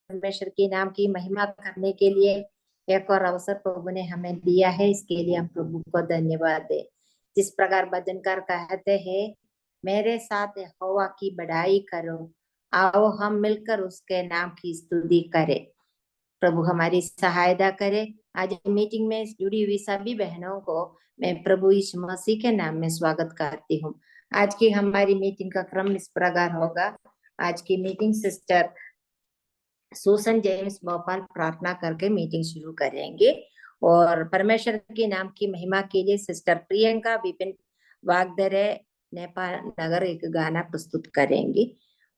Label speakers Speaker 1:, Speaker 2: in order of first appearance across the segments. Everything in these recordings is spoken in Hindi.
Speaker 1: परमेश्वर के नाम की महिमा करने के लिए एक और अवसर प्रभु ने हमें दिया है। इसके लिए हम प्रभु को धन्यवाद दे। जिस प्रकार भजनकार कहते हैं, मेरे साथ यहोवा की बड़ाई करो, आओ हम मिलकर उसके नाम की स्तुति करें। प्रभु हमारी सहायता करे। आज मीटिंग में जुड़ी हुई सभी बहनों को मैं प्रभु यीशु मसीह के नाम में स्वागत करती हूँ। आज की हमारी मीटिंग का क्रम इस प्रकार होगा। आज की meeting sister Susan James Bhopal प्रार्थना करके मीटिंग शुरू करेंगे और परमेश्वर के नाम की महिमा के लिए सिस्टर प्रियंका विपिन वागदरे नेपाल नगर एक गाना प्रस्तुत करेंगी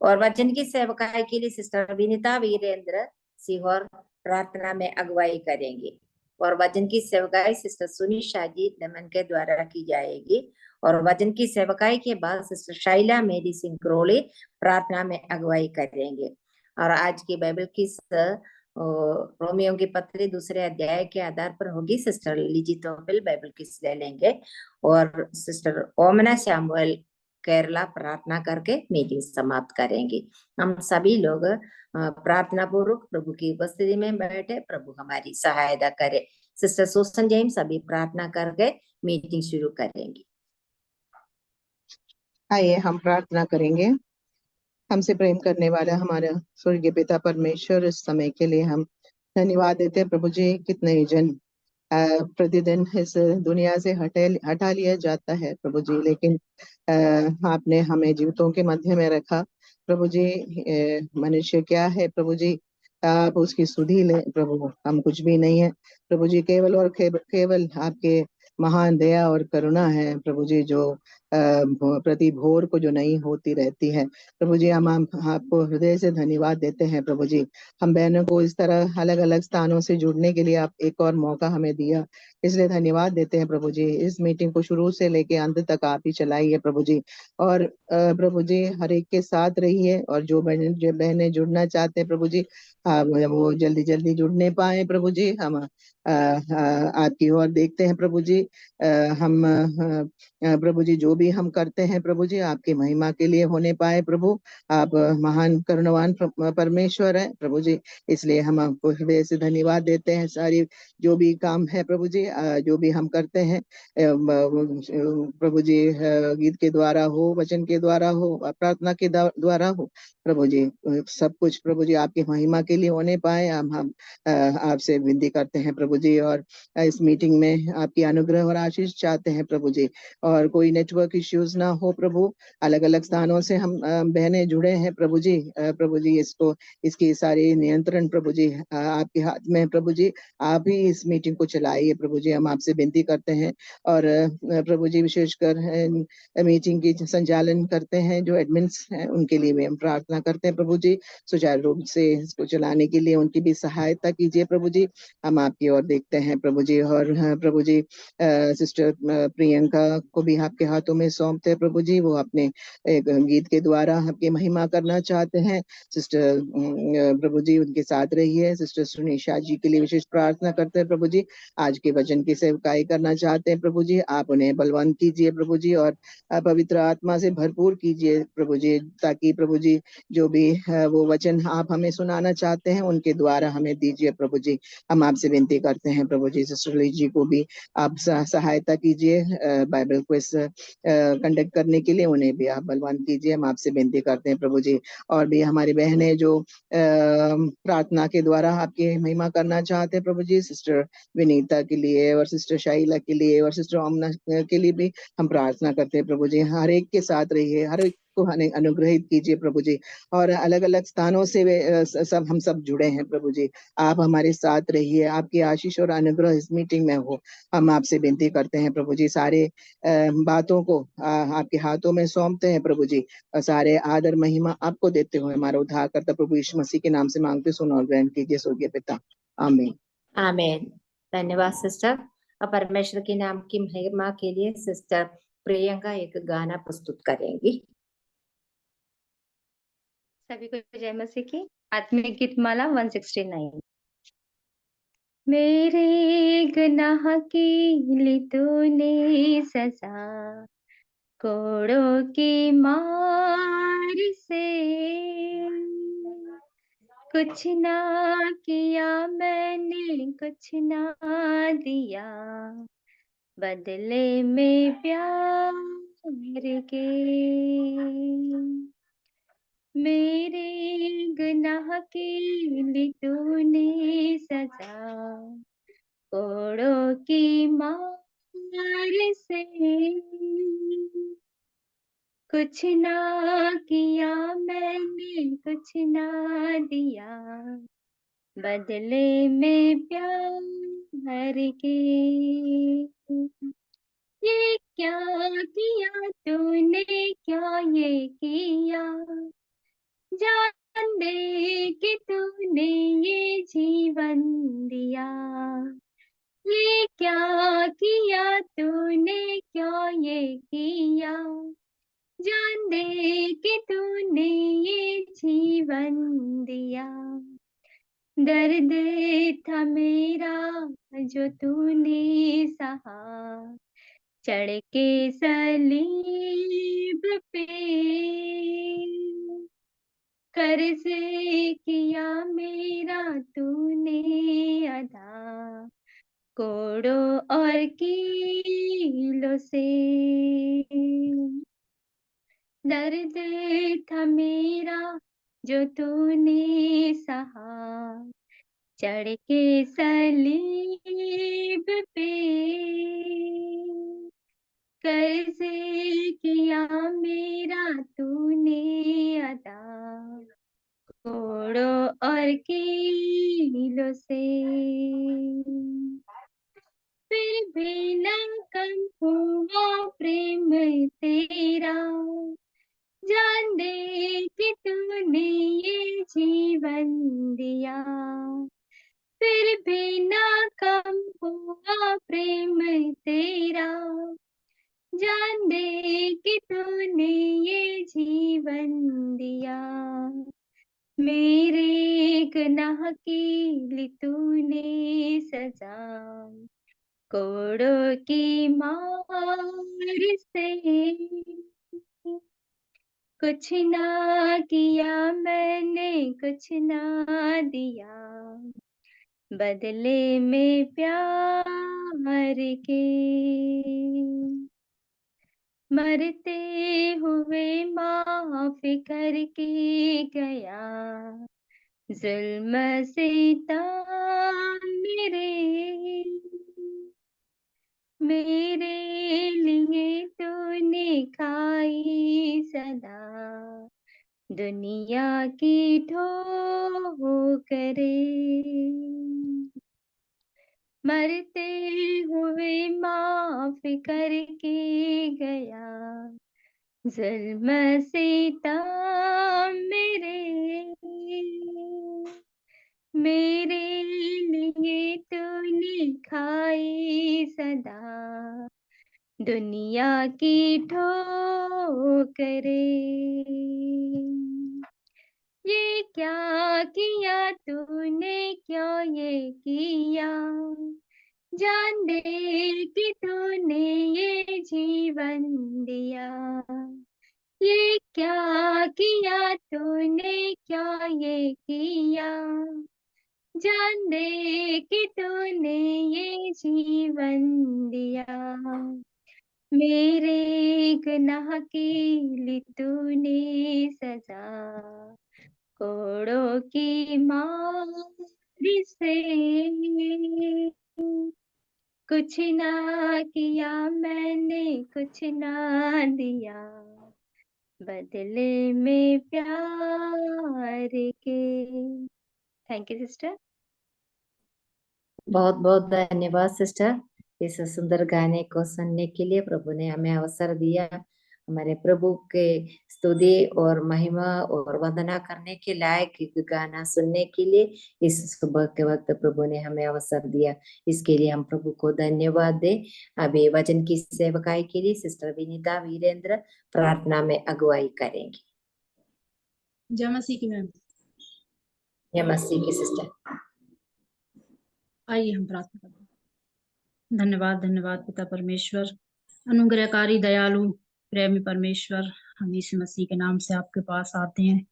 Speaker 1: और वचन की सेवकाई के लिए सिस्टर विनीता वीरेंद्र सीहोर प्रार्थना में अगुवाई करेंगी और वचन की सेवकाई सिस्टर सुनीशा जी दमन के द्वारा की जाएगी और वचन की सेवकाई के बाद सिस्टर शैला मेरी सिंह क्रोली प्रार्थना में अगुवाई करेंगे। और आज की बाइबल किस रोमियो की पत्री दूसरे अध्याय के आधार पर होगी। सिस्टर लीजी तोपिल बाइबल किस ले लेंगे और सिस्टर ओमना सैमुअल केरला प्रार्थना करके मीटिंग समाप्त करेंगी। हम सभी लोग प्रार्थना पूर्वक प्रभु की उपस्थिति में बैठे प्रभु हमारी सहायता करे। सिस्टर सुसन जेम्स अभी प्रार्थना करके मीटिंग शुरू करेंगी।
Speaker 2: आइए हम प्रार्थना करेंगे। हमसे प्रेम करने वाला हमारा स्वर्गीय पिता परमेश्वर, इस समय के लिए हम धन्यवाद देते हैं। प्रभु जी, कितने जन प्रतिदिन इस दुनिया से हटा लिया जाता है प्रभु जी, लेकिन आपने हमें जीवितों के मध्य में रखा प्रभु जी। मनुष्य क्या है प्रभु जी, आप उसकी सुधि ले प्रभु, हम कुछ भी नहीं है प्रभु जी। केवल और केवल आपके महान दया और करुणा है प्रभु जी, जो प्रति भोर को जो नहीं होती रहती है प्रभु जी। हम आपको हृदय से धन्यवाद देते हैं प्रभु जी। हम बहनों को इस तरह अलग अलग स्थानों से जुड़ने के लिए आप एक और मौका हमें दिया, इसलिए धन्यवाद देते हैं प्रभु जी। इस मीटिंग को शुरू से लेके अंत तक आप ही चलाइए प्रभु जी। और प्रभु जी हर एक के साथ रहिए और जो बहनें जुड़ना चाहते हैं प्रभु जी, वो जल्दी जल्दी जुड़ने पाए प्रभु जी। हम आपकी ओर देखते हैं प्रभु जी। हम प्रभु जी जो भी हम करते हैं प्रभु जी, आपकी महिमा के लिए होने पाए प्रभु। आप महान करुणावान परमेश्वर है प्रभु जी, इसलिए हम आपको हृदय से धन्यवाद देते हैं। सारी जो भी काम है प्रभु जी, जो भी हम करते हैं प्रभु जी, गीत के द्वारा हो, वचन के द्वारा हो, प्रार्थना के द्वारा हो प्रभु जी, सब कुछ प्रभु जी आपकी महिमा के लिए होने पाए। हम आपसे विनती करते हैं प्रभु जी। और इस मीटिंग में आपकी अनुग्रह और आशीष चाहते हैं प्रभु जी। और कोई नेटवर्क इश्यूज ना हो प्रभु। अलग अलग स्थानों से हम बहनें जुड़े हैं प्रभु जी। प्रभु जी इसकी सारी नियंत्रण प्रभु जी आपके हाथ में है प्रभु जी। आप ही इस मीटिंग को चलाइए प्रभु जी, हम आपसे विनती करते हैं। और प्रभु जी विशेषकर मीटिंग की संचालन करते हैं जो एडमिन्स हैं, उनके लिए भी हम प्रार्थना करते हैं प्रभु जी। सुचारू रूप से इसको चलाने के लिए उनकी भी सहायता कीजिए प्रभु जी। हम आपकी ओर देखते हैं प्रभु जी। और प्रभु जी सिस्टर प्रियंका को भी आपके हाथों में सौंपते हैं प्रभु जी। वो अपने एक गीत के द्वारा आपकी महिमा करना चाहते हैं। सिस्टर प्रभु जी उनके साथ रहिए। सिस्टर सुनीशा जी के लिए विशेष प्रार्थना करते हैं प्रभु जी। आज के वचन की सेवकाई करना चाहते हैं प्रभु जी, आप उन्हें बलवान कीजिए प्रभु जी और पवित्र आत्मा से भरपूर कीजिए प्रभु जी, ताकि प्रभु जी जो भी वो वचन आप हमें सुनाना चाहते हैं उनके द्वारा हमें दीजिए प्रभु जी। हम आपसे विनती करते हैं प्रभु जी। सिस्टर ली जी को भी आप सहायता कीजिए बाइबल क्विज कंडक्ट करने के लिए, उन्हें भी आप बलवान कीजिए। हम आपसे विनती करते हैं प्रभु जी। और भी हमारी बहनें जो प्रार्थना के द्वारा आपकी महिमा करना चाहते हैं प्रभु जी, सिस्टर विनीता के लिए और सिस्टर शाइला के लिए और सिस्टर ओमना के लिए भी हम प्रार्थना करते हैं प्रभु जी। हर एक के साथ रहिए, हर एक को अनुग्रहित कीजिए प्रभु जी। और अलग अलग स्थानों से हम सब जुड़े हैं प्रभु जी, आप हमारे साथ रहिए। आपकी आशीष और अनुग्रह इस मीटिंग में हो, हम आपसे विनती करते हैं प्रभु जी। सारे बातों को आपके हाथों में सौंपते हैं प्रभु जी। और सारे आदर महिमा आपको देते हुए हमारा उद्धारकर्ता प्रभु यीशु मसीह के नाम से मांगते सुनो और ग्रहण कीजिए स्वर्गीय पिता, आमीन।
Speaker 1: आमीन। धन्यवाद सिस्टर। और परमेश्वर के नाम की महिमा के लिए सिस्टर प्रियंका एक गाना प्रस्तुत करेंगी।
Speaker 3: सभी को जय मसीह की। आत्मिक गीतमाला 169। मेरे गुनाह की ली तूने सजा, कोड़ों की मार से कुछ ना किया मैंने, कुछ ना दिया, बदले में प्यार के। मेरे गुनाह के लिए तूने सजा कोड़ों की मार से। कुछ ना किया मैंने, कुछ ना दिया, बदले में प्यार के। ये क्या किया तूने, क्या ये किया, जान दे कि तूने ये जीवन दिया। ये क्या किया तूने, क्या ये किया, जान दे कि तूने ये जीवन दिया। दर्द था मेरा जो तूने सहा, चढ़ के सलीब पे। कर्ज किया मेरा तूने अदा, कोड़ों और कीलों से। दर्द था मेरा जो तूने सहा, चढ़ के सलीब पे। कर्ज किया मेरा तूने अदा, कोड़ों और कीलों से। फिर भी न कम हुआ प्रेम तेरा, जान दे कि तूने ये जीवन दिया। फिर भी ना कम हुआ प्रेम तेरा, जान दे कि तूने ये जीवन दिया। मेरे गुनाह के लिए तूने सजा कोड़ों की मार से। कुछ ना किया मैंने, कुछ ना दिया, बदले में प्यार के। मरते हुए माफ करके गया, जुल्म सिता मेरे लिए तूने खाई सदा दुनिया की ठोकरे। मरते हुए माफ करके गया, जुल्म सितम मेरे लिए तूने खाई सदा दुनिया की ठोकरे। ये क्या किया तूने, क्या ये किया, जान दे कि तूने ये जीवन दिया। ये क्या किया तूने, क्या ये किया, जान दे कि तूने ये जीवन दिया। मेरे गुनाह के लिए तूने सजा कोड़ों की मार से। कुछ ना किया मैंने, कुछ ना दिया, बदले में प्यार के। Thank you sister.
Speaker 1: बहुत बहुत धन्यवाद सिस्टर, इस सुंदर गाने को सुनने के लिए। प्रभु ने हमें अवसर दिया हमारे प्रभु के स्तुति और महिमा और वंदना करने के लायक एक गाना सुनने के लिए। इस सुबह के वक्त प्रभु ने हमें अवसर दिया, इसके लिए हम प्रभु को धन्यवाद दें। अभी वचन की सेवकाई के लिए सिस्टर विनीता वीरेंद्र प्रार्थना में अगुवाई करेंगे।
Speaker 4: जय मसीह की मैम।
Speaker 1: जय मसीह की सिस्टर।
Speaker 4: आइए हम प्रार्थना करते हैं। धन्यवाद धन्यवाद पिता परमेश्वर, अनुग्रहकारी दयालु प्रेमी परमेश्वर, हम यीशु मसीह के नाम से आपके पास आते हैं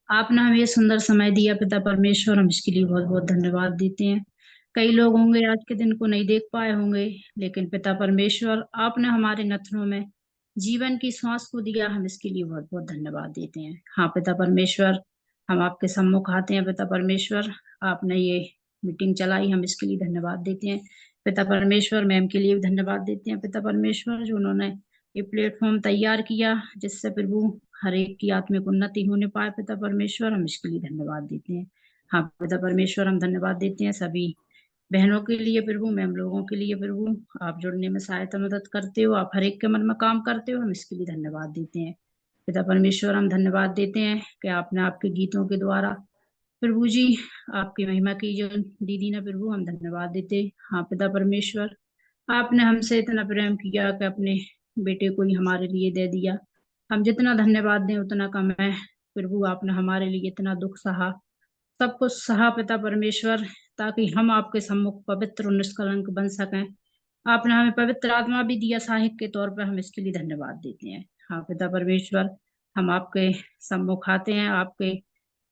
Speaker 4: आपने हमें ये सुंदर समय दिया पिता परमेश्वर, हम इसके लिए बहुत बहुत धन्यवाद देते हैं। कई लोग होंगे आज के दिन को नहीं देख पाए होंगे, लेकिन पिता परमेश्वर आपने हमारे नथनों में जीवन की श्वास को दिया, हम इसके लिए बहुत बहुत धन्यवाद देते हैं। हाँ पिता परमेश्वर, हम आपके सम्मुख आते हैं पिता परमेश्वर, आपने ये मीटिंग चलाई, हम इसके लिए धन्यवाद देते हैं। पिता परमेश्वर मैम के लिए भी धन्यवाद देते हैं पिता परमेश्वर, जो उन्होंने ये प्लेटफॉर्म तैयार किया जिससे प्रभु हर एक की आत्मिक उन्नति होने पाए पिता परमेश्वर, हम इसके लिए धन्यवाद देते हैं। हाँ पिता परमेश्वर, हम धन्यवाद देते हैं सभी बहनों के लिए प्रभु, मैम लोगों के लिए प्रभु, आप जुड़ने में सहायता मदद करते हो, आप हर एक के मन में काम करते हो, हम इसके लिए धन्यवाद देते हैं। पिता परमेश्वर, हम धन्यवाद देते हैं कि आपने आपके गीतों के द्वारा प्रभु जी आपकी महिमा की, जो दीदी ने प्रभु, हम धन्यवाद देते। हाँ पिता परमेश्वर, आपने हमसे इतना प्रेम किया कि अपने बेटे को ही हमारे लिए दे दिया। हम जितना धन्यवाद दें उतना कम है प्रभु, आपने हमारे लिए इतना दुख सहा, सब कुछ सहा पिता परमेश्वर, ताकि हम आपके सम्मुख पवित्र और निष्कलंक बन सकें। आपने हमें पवित्र आत्मा भी दिया सहायक के तौर पर, हम इसके लिए धन्यवाद देते हैं। हाँ पिता परमेश्वर, हम आपके सम्मुख आते हैं आपके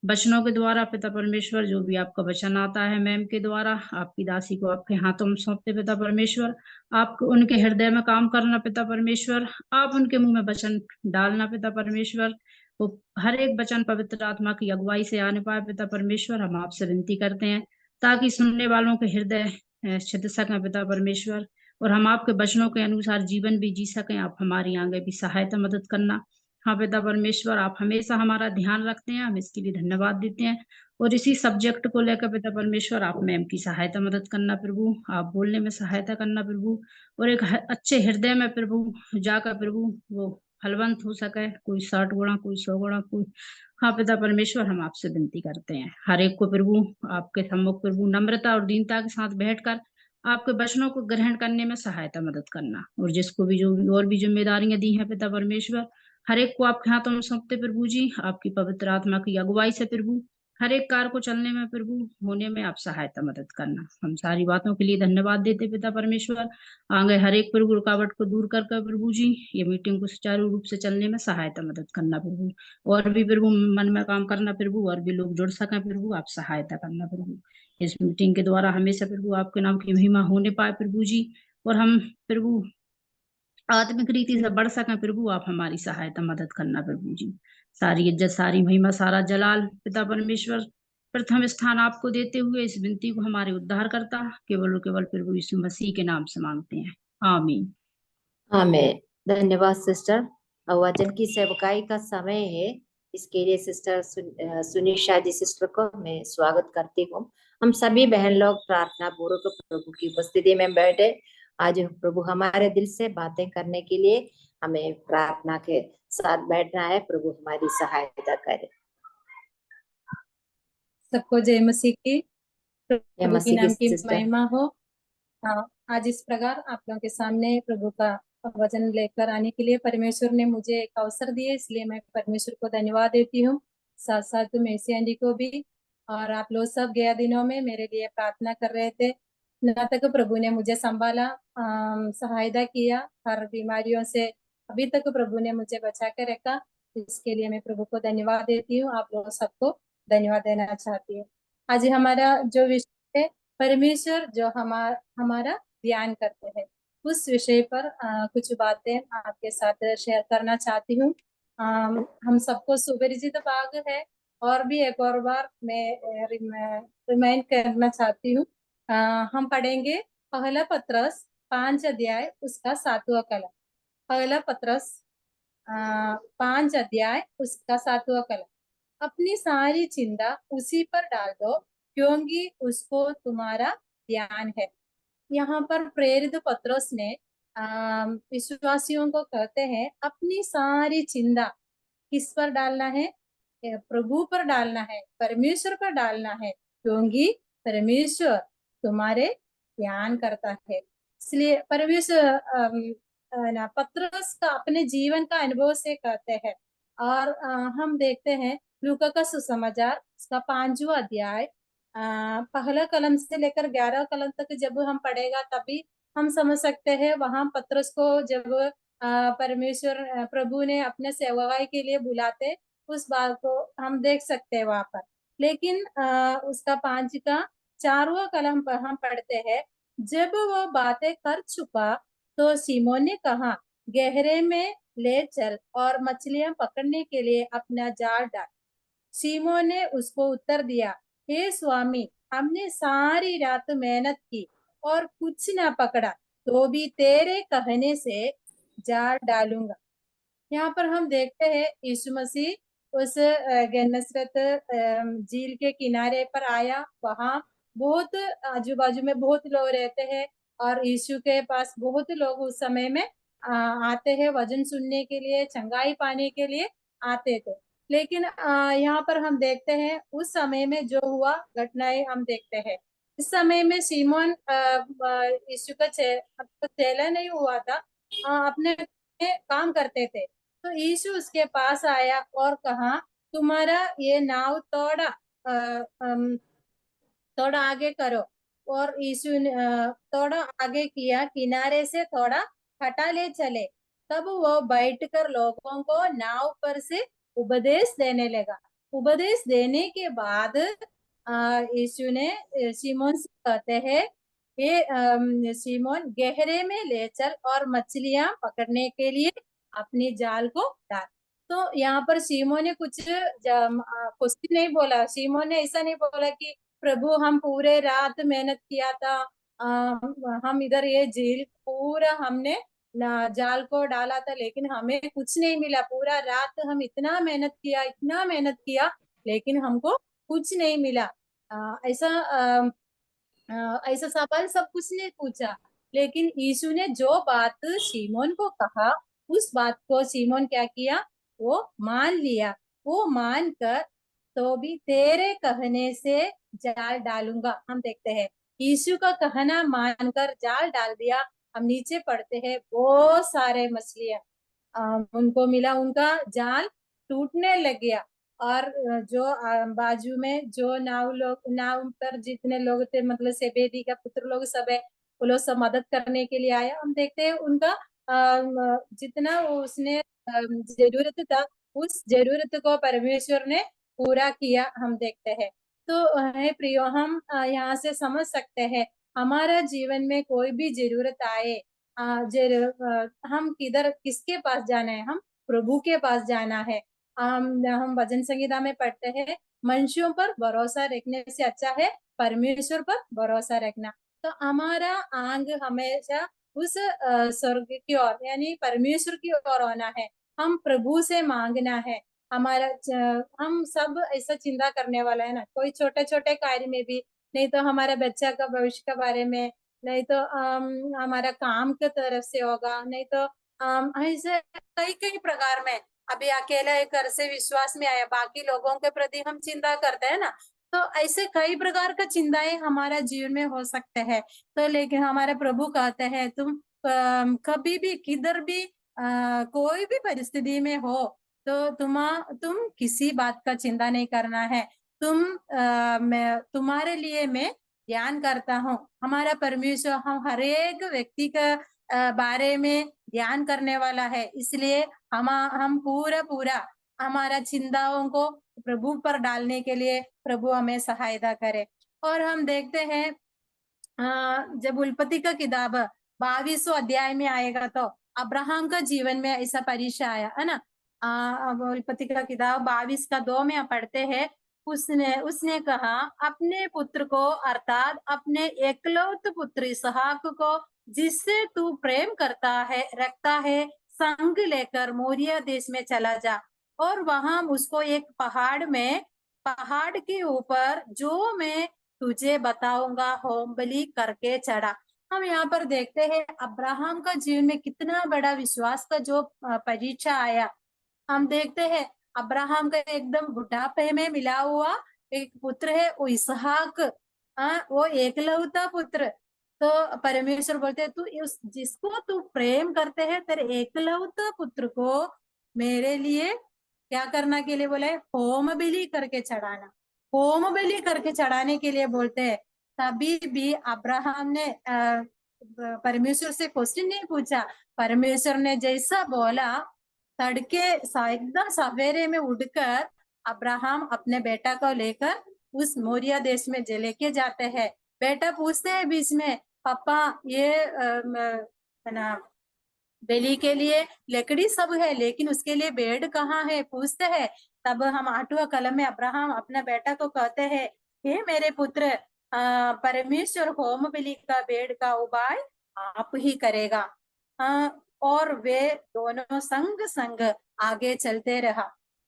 Speaker 4: वचनों के द्वारा पिता परमेश्वर, जो भी आपका वचन आता है मैम के द्वारा, आपकी दासी को आपके हाथों में सौंपते पिता परमेश्वर, आप उनके हृदय में काम करना पिता परमेश्वर, आप उनके मुंह में वचन डालना पिता परमेश्वर, वो हर एक वचन पवित्र आत्मा की अगुवाई से आने पाए पिता परमेश्वर, हम आपसे विनती करते हैं ताकि सुनने वालों के हृदय छिद सकें पिता परमेश्वर, और हम आपके वचनों के अनुसार जीवन भी जी सकें। आप हमारी आगे भी सहायता मदद करना। हाँ पिता परमेश्वर, आप हमेशा हमारा ध्यान रखते हैं, हम इसके लिए धन्यवाद देते हैं। और इसी सब्जेक्ट को लेकर पिता परमेश्वर, आप मैम की सहायता मदद करना प्रभु, आप बोलने में सहायता करना प्रभु, और एक अच्छे हृदय में प्रभु जाकर प्रभु वो फलवंत हो सके, कोई 60 गुणा, कोई 100 गुणा, कोई। हाँ पिता परमेश्वर, हम आपसे विनती करते हैं हर एक को प्रभु आपके सम्मुख प्रभु नम्रता और दीनता के साथ बैठकर आपके वचनों को ग्रहण करने में सहायता मदद करना, और जिसको भी जो और भी जिम्मेदारियां दी हैं पिता परमेश्वर, हर एक को आपके हाथों में सौंपते प्रभु जी, आपकी पवित्र आत्मा की अगुवाई से प्रभु हर एक कार्य को चलने में प्रभु होने में आप सहायता मदद करना। हम सारी बातों के लिए धन्यवाद देते पिता परमेश्वर, आगे हर एक प्रभु रुकावट को दूर कर प्रभु जी ये मीटिंग को सुचारू रूप से चलने में सहायता मदद करना प्रभु, और भी प्रभु मन में काम करना प्रभु, और भी लोग जुड़ सकें प्रभु, आप सहायता करना प्रभु। इस मीटिंग के द्वारा हमेशा प्रभु आपके नाम की महिमा होने पाए प्रभु जी, और हम प्रभु आत्मिक रीति से बढ़ सकें प्रभु, आप हमारी सहायता मदद करना प्रभु जी। सारी इज्जत, सारी महिमा, सारा जलाल पिता परमेश्वर प्रथम स्थान आपको देते हुए इस विनती को हमारे उद्धार करता केवल और केवल प्रभु यीशु मसीह के नाम से मांगते हैं, आमीन।
Speaker 1: आमीन। धन्यवाद सिस्टर। वचन की सेवकाई का समय है, इसके लिए सिस्टर सुनीशा जी सिस्टर को मैं स्वागत करती हूँ। हम सभी बहन लोग प्रार्थना पूर्वक प्रभु की उपस्थिति में बैठे, आज प्रभु हमारे दिल से बातें करने के लिए हमें प्रार्थना के साथ बैठना है। प्रभु हमारी सहायता करे।
Speaker 5: सबको जय मसीह की, प्रभु की
Speaker 1: मसीह
Speaker 5: नाम की
Speaker 1: सिस्टर।
Speaker 5: महिमा हो। आज इस प्रकार आप लोगों के सामने प्रभु का वचन लेकर आने के लिए परमेश्वर ने मुझे एक अवसर दिया, इसलिए मैं परमेश्वर को धन्यवाद देती हूँ, साथ साथ मेसी आंटी को भी। और आप लोग सब गया दिनों में मेरे लिए प्रार्थना कर रहे थे, न तक प्रभु ने मुझे संभाला, सहायता किया हर बीमारियों से, अभी तक प्रभु ने मुझे बचा कर रखा, इसके लिए मैं प्रभु को धन्यवाद देती हूँ। आप लोग सबको धन्यवाद देना चाहती हूँ। आज हमारा जो विषय है, परमेश्वर जो हमारा ध्यान करते हैं, उस विषय पर कुछ बातें आपके साथ शेयर करना चाहती हूँ। हम सबको सुपरिचित भाग है, और भी एक और बार मैं रिमाइंड करना चाहती हूँ। हम पढ़ेंगे पहला पत्रस 5 अध्याय उसका 7वां कलम। पहला पत्रस 5 अध्याय उसका 7वां कलम। अपनी सारी चिंता उसी पर डाल दो, क्योंकि उसको तुम्हारा ध्यान है। यहाँ पर प्रेरित पत्रस ने विश्वासियों को कहते हैं अपनी सारी चिंता किस पर डालना है? प्रभु पर डालना है, परमेश्वर पर डालना है, क्योंकि परमेश्वर तुम्हारे ध्यान करता है। इसलिए परमेश्वर पत्रस का अपने जीवन का अनुभव से कहते हैं। और हम देखते हैं लूका का सुसमाचार उसका 5वां अध्याय पहला कलम से लेकर 11 कलम तक जब हम पढ़ेगा तभी हम समझ सकते हैं। वहां पत्रस को जब परमेश्वर प्रभु ने अपने सेवकाई के लिए बुलाते, उस बात को हम देख सकते हैं वहां पर। लेकिन उसका 5 का 4वां कलम पर हम पढ़ते हैं, जब वो बातें कर चुका तो सीमोन ने कहा, गहरे में ले चल और मछलियां पकड़ने के लिए अपना जाल डाल। सीमोन ने उसको उत्तर दिया, हे स्वामी, हमने सारी रात मेहनत की और कुछ ना पकड़ा, तो भी तेरे कहने से जाल डालूंगा। यहाँ पर हम देखते हैं यीशु मसीह उस गेनसरत झील के किनारे पर आया। वहां बहुत आजू बाजू में बहुत लोग रहते हैं और यीशु के पास बहुत लोग उस समय में आते हैं, वचन सुनने के लिए, चंगाई पाने के लिए आते थे। लेकिन यहाँ पर हम देखते हैं उस समय में जो हुआ घटनाएं हम देखते हैं। इस समय में सीमोन यीशु का चेला नहीं हुआ था, अपने काम करते थे। तो यीशु उसके पास आया और कहा, तुम्हारा ये नाव थोड़ा आगे करो। और यीशु ने थोड़ा आगे किया, किनारे से थोड़ा हटा ले चले। तब वो बैठकर लोगों को नाव पर से उपदेश देने लगा। उपदेश देने के बाद यीशु ने सीमोन से कहते हैं, ये सीमोन, गहरे में ले चल और मछलियां पकड़ने के लिए अपनी जाल को डाल। तो यहाँ पर सीमोन ने कुछ क्वेश्चन नहीं बोला। सीमोन ने ऐसा नहीं बोला कि प्रभु हम पूरे रात मेहनत किया था, हम इधर ये झील पूरा हमने जाल को डाला था लेकिन हमें कुछ नहीं मिला। पूरा रात हम इतना मेहनत किया लेकिन हमको कुछ नहीं मिला। ऐसा सवाल सब कुछ ने पूछा। लेकिन यीशु ने जो बात सीमोन को कहा, उस बात को सीमोन क्या किया, वो मान लिया। वो मान कर तो भी तेरे कहने से जाल डालूंगा। हम देखते हैं यीशु का कहना मानकर जाल डाल दिया। हम नीचे पढ़ते हैं, बहुत सारे मछलियां उनको मिला, उनका जाल टूटने लग गया। और जो बाजू में जो नाव पर जितने लोग थे, मतलब सेबेदी का पुत्र लोग सब है, वो लोग सब मदद करने के लिए आए। हम देखते हैं उनका जितना उसने जरूरत था, उस जरूरत को परमेश्वर ने पूरा किया। हम देखते हैं। तो है प्रियो, हम यहाँ से समझ सकते हैं हमारा जीवन में कोई भी जरूरत आए, हम किसके पास जाना है, हम प्रभु के पास जाना है। हम भजन संगीता में पढ़ते हैं, मनुष्यों पर भरोसा रखने से अच्छा है परमेश्वर पर भरोसा रखना। तो हमारा आंग हमेशा उस स्वर्ग की ओर यानी परमेश्वर की ओर होना है। हम प्रभु से मांगना है। हम सब ऐसा चिंता करने वाला है ना, कोई छोटे छोटे कार्य में भी, नहीं तो हमारा बच्चा का भविष्य के बारे में, नहीं तो हमारा काम के तरफ से होगा, नहीं तो ऐसे कई कई प्रकार में। अभी अकेला एक घर से विश्वास में आया, बाकी लोगों के प्रति हम चिंता करते हैं ना। तो ऐसे कई प्रकार का चिंताएं हमारा जीवन में हो सकते हैं। तो लेकिन हमारे प्रभु कहते हैं, तुम कभी भी किधर भी कोई भी परिस्थिति में हो तो तुम किसी बात का चिंता नहीं करना है। मैं तुम्हारे लिए मैं ध्यान करता हूँ। हमारा परमेश्वर हम हर एक व्यक्ति का बारे में ध्यान करने वाला है। इसलिए हम पूरा हमारा चिंताओं को प्रभु पर डालने के लिए प्रभु हमें सहायता करे। और हम देखते हैं जब उत्पत्ति का किताब 22वां अध्याय में आएगा तो अब्राहम का जीवन में ऐसा परीक्षा आया है ना। उत्पत्ति का किताब 22 का 2 में पढ़ते हैं, उसने कहा, अपने पुत्र को अर्थात अपने एकलौते पुत्र इसहाक को जिससे तू प्रेम रखता है संग लेकर मोरिया देश में चला जा और वहां उसको एक पहाड़ के ऊपर जो मैं तुझे बताऊंगा होम बलि करके चढ़ा। हम यहाँ पर देखते हैं अब्राहम का जीवन में कितना बड़ा विश्वास का जो परीक्षा आया। हम देखते हैं अब्राहम का एकदम बुढ़ापे में मिला हुआ एक पुत्र है, वो इसहाक, वो एकलौता पुत्र। तो परमेश्वर बोलते तू जिसको तू प्रेम करते है, तेरे एकलौता पुत्र को मेरे लिए क्या करना के लिए बोले, होम बलि करके चढ़ाना। होम बलि करके चढ़ाने के लिए बोलते हैं। तभी भी अब्राहम ने परमेश्वर से क्वेश्चन नहीं पूछा। परमेश्वर ने जैसा बोला तड़के एकदम सवेरे में उठकर अब्राहम अपने बेटा को लेकर उस मोरिया देश में लेके जाते हैं। बेटा पूछते हैं बीच में, पापा ये है ना बलि के लिए लकड़ी सब है, लेकिन उसके लिए भेड़ कहाँ है, पूछते हैं। तब हम 8वां कलम में अब्राहम अपना बेटा को कहते हैं, हे मेरे पुत्र, परमेश्वर होम बलि का भेड़ का उपाय आप ही करेगा। और वे दोनों संग संग आगे चलते रहा।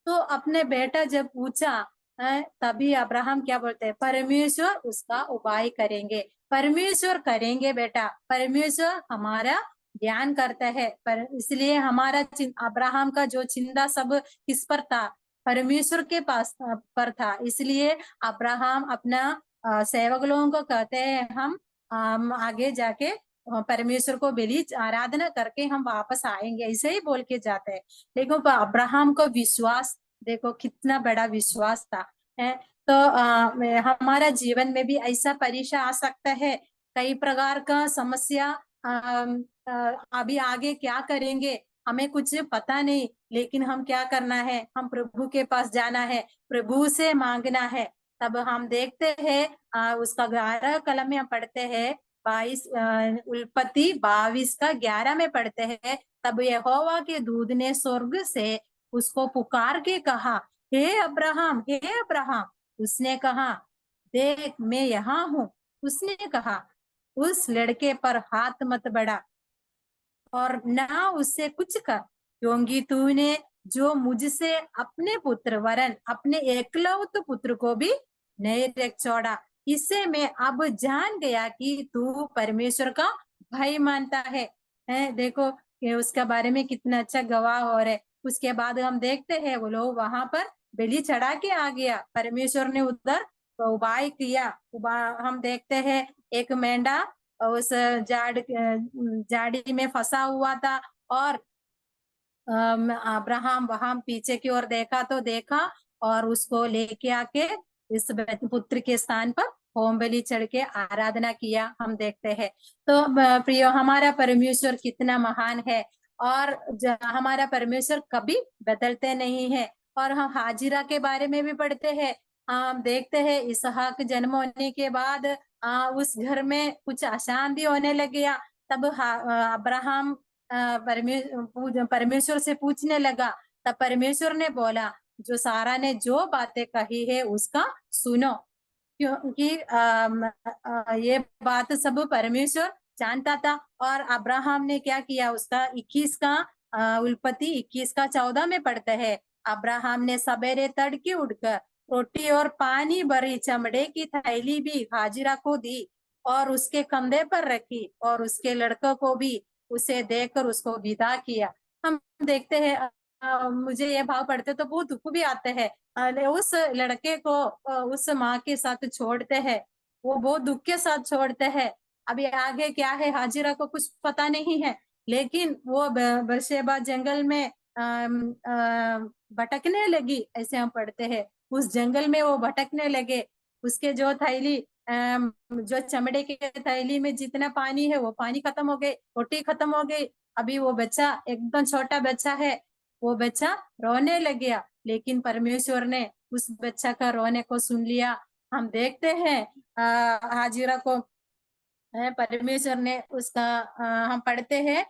Speaker 5: तो अपने बेटा जब पूछा, तभी अब्राहम क्या बोलते हैं, परमेश्वर उसका उपाय करेंगे, परमेश्वर करेंगे बेटा, परमेश्वर हमारा ध्यान करता है। पर इसलिए हमारा अब्राहम का जो चिंता सब किस पर था, परमेश्वर के पास पर था। इसलिए अब्राहम अपना सेवक लोगों को कहते हैं, हम आगे जाके परमेश्वर को बलि आराधना करके हम वापस आएंगे, ऐसे ही बोल के जाते हैं। देखो अब्राहम को विश्वास, देखो कितना बड़ा विश्वास था, है। तो हमारा जीवन में भी ऐसा परीक्षा आ सकता है, कई प्रकार का समस्या। अभी आगे क्या करेंगे हमें कुछ पता नहीं, लेकिन हम क्या करना है, हम प्रभु के पास जाना है, प्रभु से मांगना है। तब हम देखते हैं उसका 11 कलम में हम पढ़ते हैं, 22 उल्पत्ति 22 का 11 में पढ़ते हैं। तब यहोवा के दूत ने स्वर्ग से उसको पुकार के कहा, हे अब्राहम, हे अब्राहम। उसने कहा, देख मैं यहाँ हूँ। उसने कहा, उस लड़के पर हाथ मत बढ़ा और ना उससे कुछ कर, क्योंकि तूने जो मुझसे अपने पुत्र वरन अपने एकलौते पुत्र को भी नहीं रख छोड़ा। इससे मैं अब जान गया कि तू परमेश्वर का भाई मानता है। देखो कि उसके बारे में कितना अच्छा गवाह हो रहा है। उसके बाद हम देखते हैं वो लोग वहां पर बलि चढ़ा के आ गया, परमेश्वर ने उधर उपाय किया। हम देखते हैं एक मेंढा उस जाड़ी में फंसा हुआ था, और अब्राहम वहां पीछे की ओर देखा तो देखा, और उसको लेके आके इस पुत्र के स्थान पर होम बलि चढ़ के आराधना किया, हम देखते हैं। तो प्रियो, हमारा परमेश्वर कितना महान है, और हमारा परमेश्वर कभी बदलते नहीं है। और हम हाजिरा के बारे में भी पढ़ते हैं, हम देखते हैं इसहाक जन्म होने के बाद उस घर में कुछ अशांति होने लग गया। तब अब्राहम परमेश्वर से पूछने लगा। तब परमेश्वर ने बोला, जो सारा ने जो बातें कही है उसका सुनो, क्योंकि ये बात सब परमेश्वर जानता था। और अब्राहम ने क्या किया, उसका 21 का उल्पत्ति 21 का 14 में पढ़ते हैं, अब्राहम ने सवेरे तड़के उठकर रोटी और पानी भरी चमड़े की थैली भी हाजिरा को दी और उसके कंधे पर रखी, और उसके लड़कों को भी उसे देखकर उसको विदा किया। हम देखते हैं, मुझे ये भाव पढ़ते तो बहुत दुख भी आते हैं। उस लड़के को उस माँ के साथ छोड़ते हैं, वो बहुत दुख के साथ छोड़ते हैं। अभी आगे क्या है हाजिरा को कुछ पता नहीं है, लेकिन वो बर्शेबा जंगल में भटकने लगी, ऐसे हम पढ़ते हैं। उस जंगल में वो भटकने लगे, उसके जो थैली जो चमड़े के थैली में जितना पानी है वो पानी खत्म हो गई, रोटी खत्म हो गई। अभी वो बच्चा एकदम छोटा बच्चा है, वो बच्चा रोने लग गया, लेकिन परमेश्वर ने उस बच्चा का रोने को सुन लिया। हम देखते हैं हाजिरा को परमेश्वर ने उसका हम पढ़ते हैं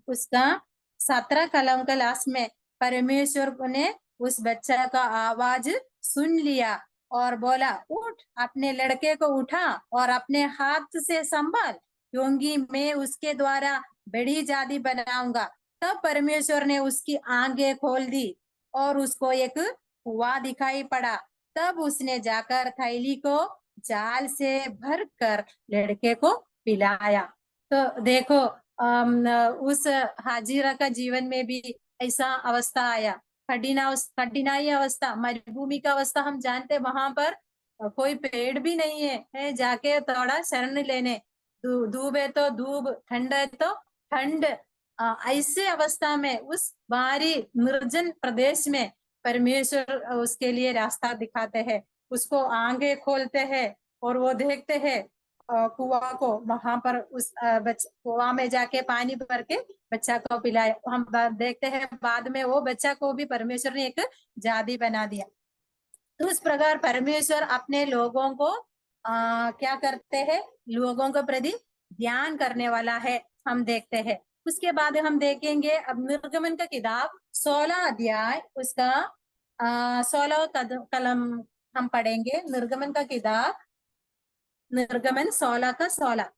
Speaker 5: उसका 17 कलम का लास्ट में, परमेश्वर ने उस बच्चा का आवाज सुन लिया और बोला, उठ, अपने लड़के को उठा और अपने हाथ से संभाल, क्योंकि मैं उसके द्वारा बड़ी जाति बनाऊंगा। तब परमेश्वर ने उसकी आंखें खोल दी और उसको एक कुआं दिखाई पड़ा। तब उसने जाकर थैली को जाल से भरकर लड़के को पिलाया। तो देखो उस हाजिरा का जीवन में भी ऐसा अवस्था आया, कठिनाई अवस्था, मरुभूमि का अवस्था। हम जानते वहां पर कोई पेड़ भी नहीं है जाके थोड़ा शरण लेने, धूप है तो धूप, ठंड है तो ठंड। ऐसे अवस्था में उस भारी निर्जन प्रदेश में परमेश्वर उसके लिए रास्ता दिखाते हैं, उसको आंखें खोलते हैं और वो देखते हैं कुआं को वहां पर उस कुआं में जाके पानी भर के बच्चा को पिलाया। हम देखते हैं बाद में वो बच्चा को भी परमेश्वर ने एक जादी बना दिया। तो इस प्रकार परमेश्वर अपने लोगों को क्या करते हैं, लोगों के प्रति ध्यान करने वाला है, हम देखते हैं। उसके बाद हम देखेंगे अब निर्गमन का किताब 16 अध्याय उसका 16 कलम हम पढ़ेंगे। निर्गमन का किताब निर्गमन 16 का 16।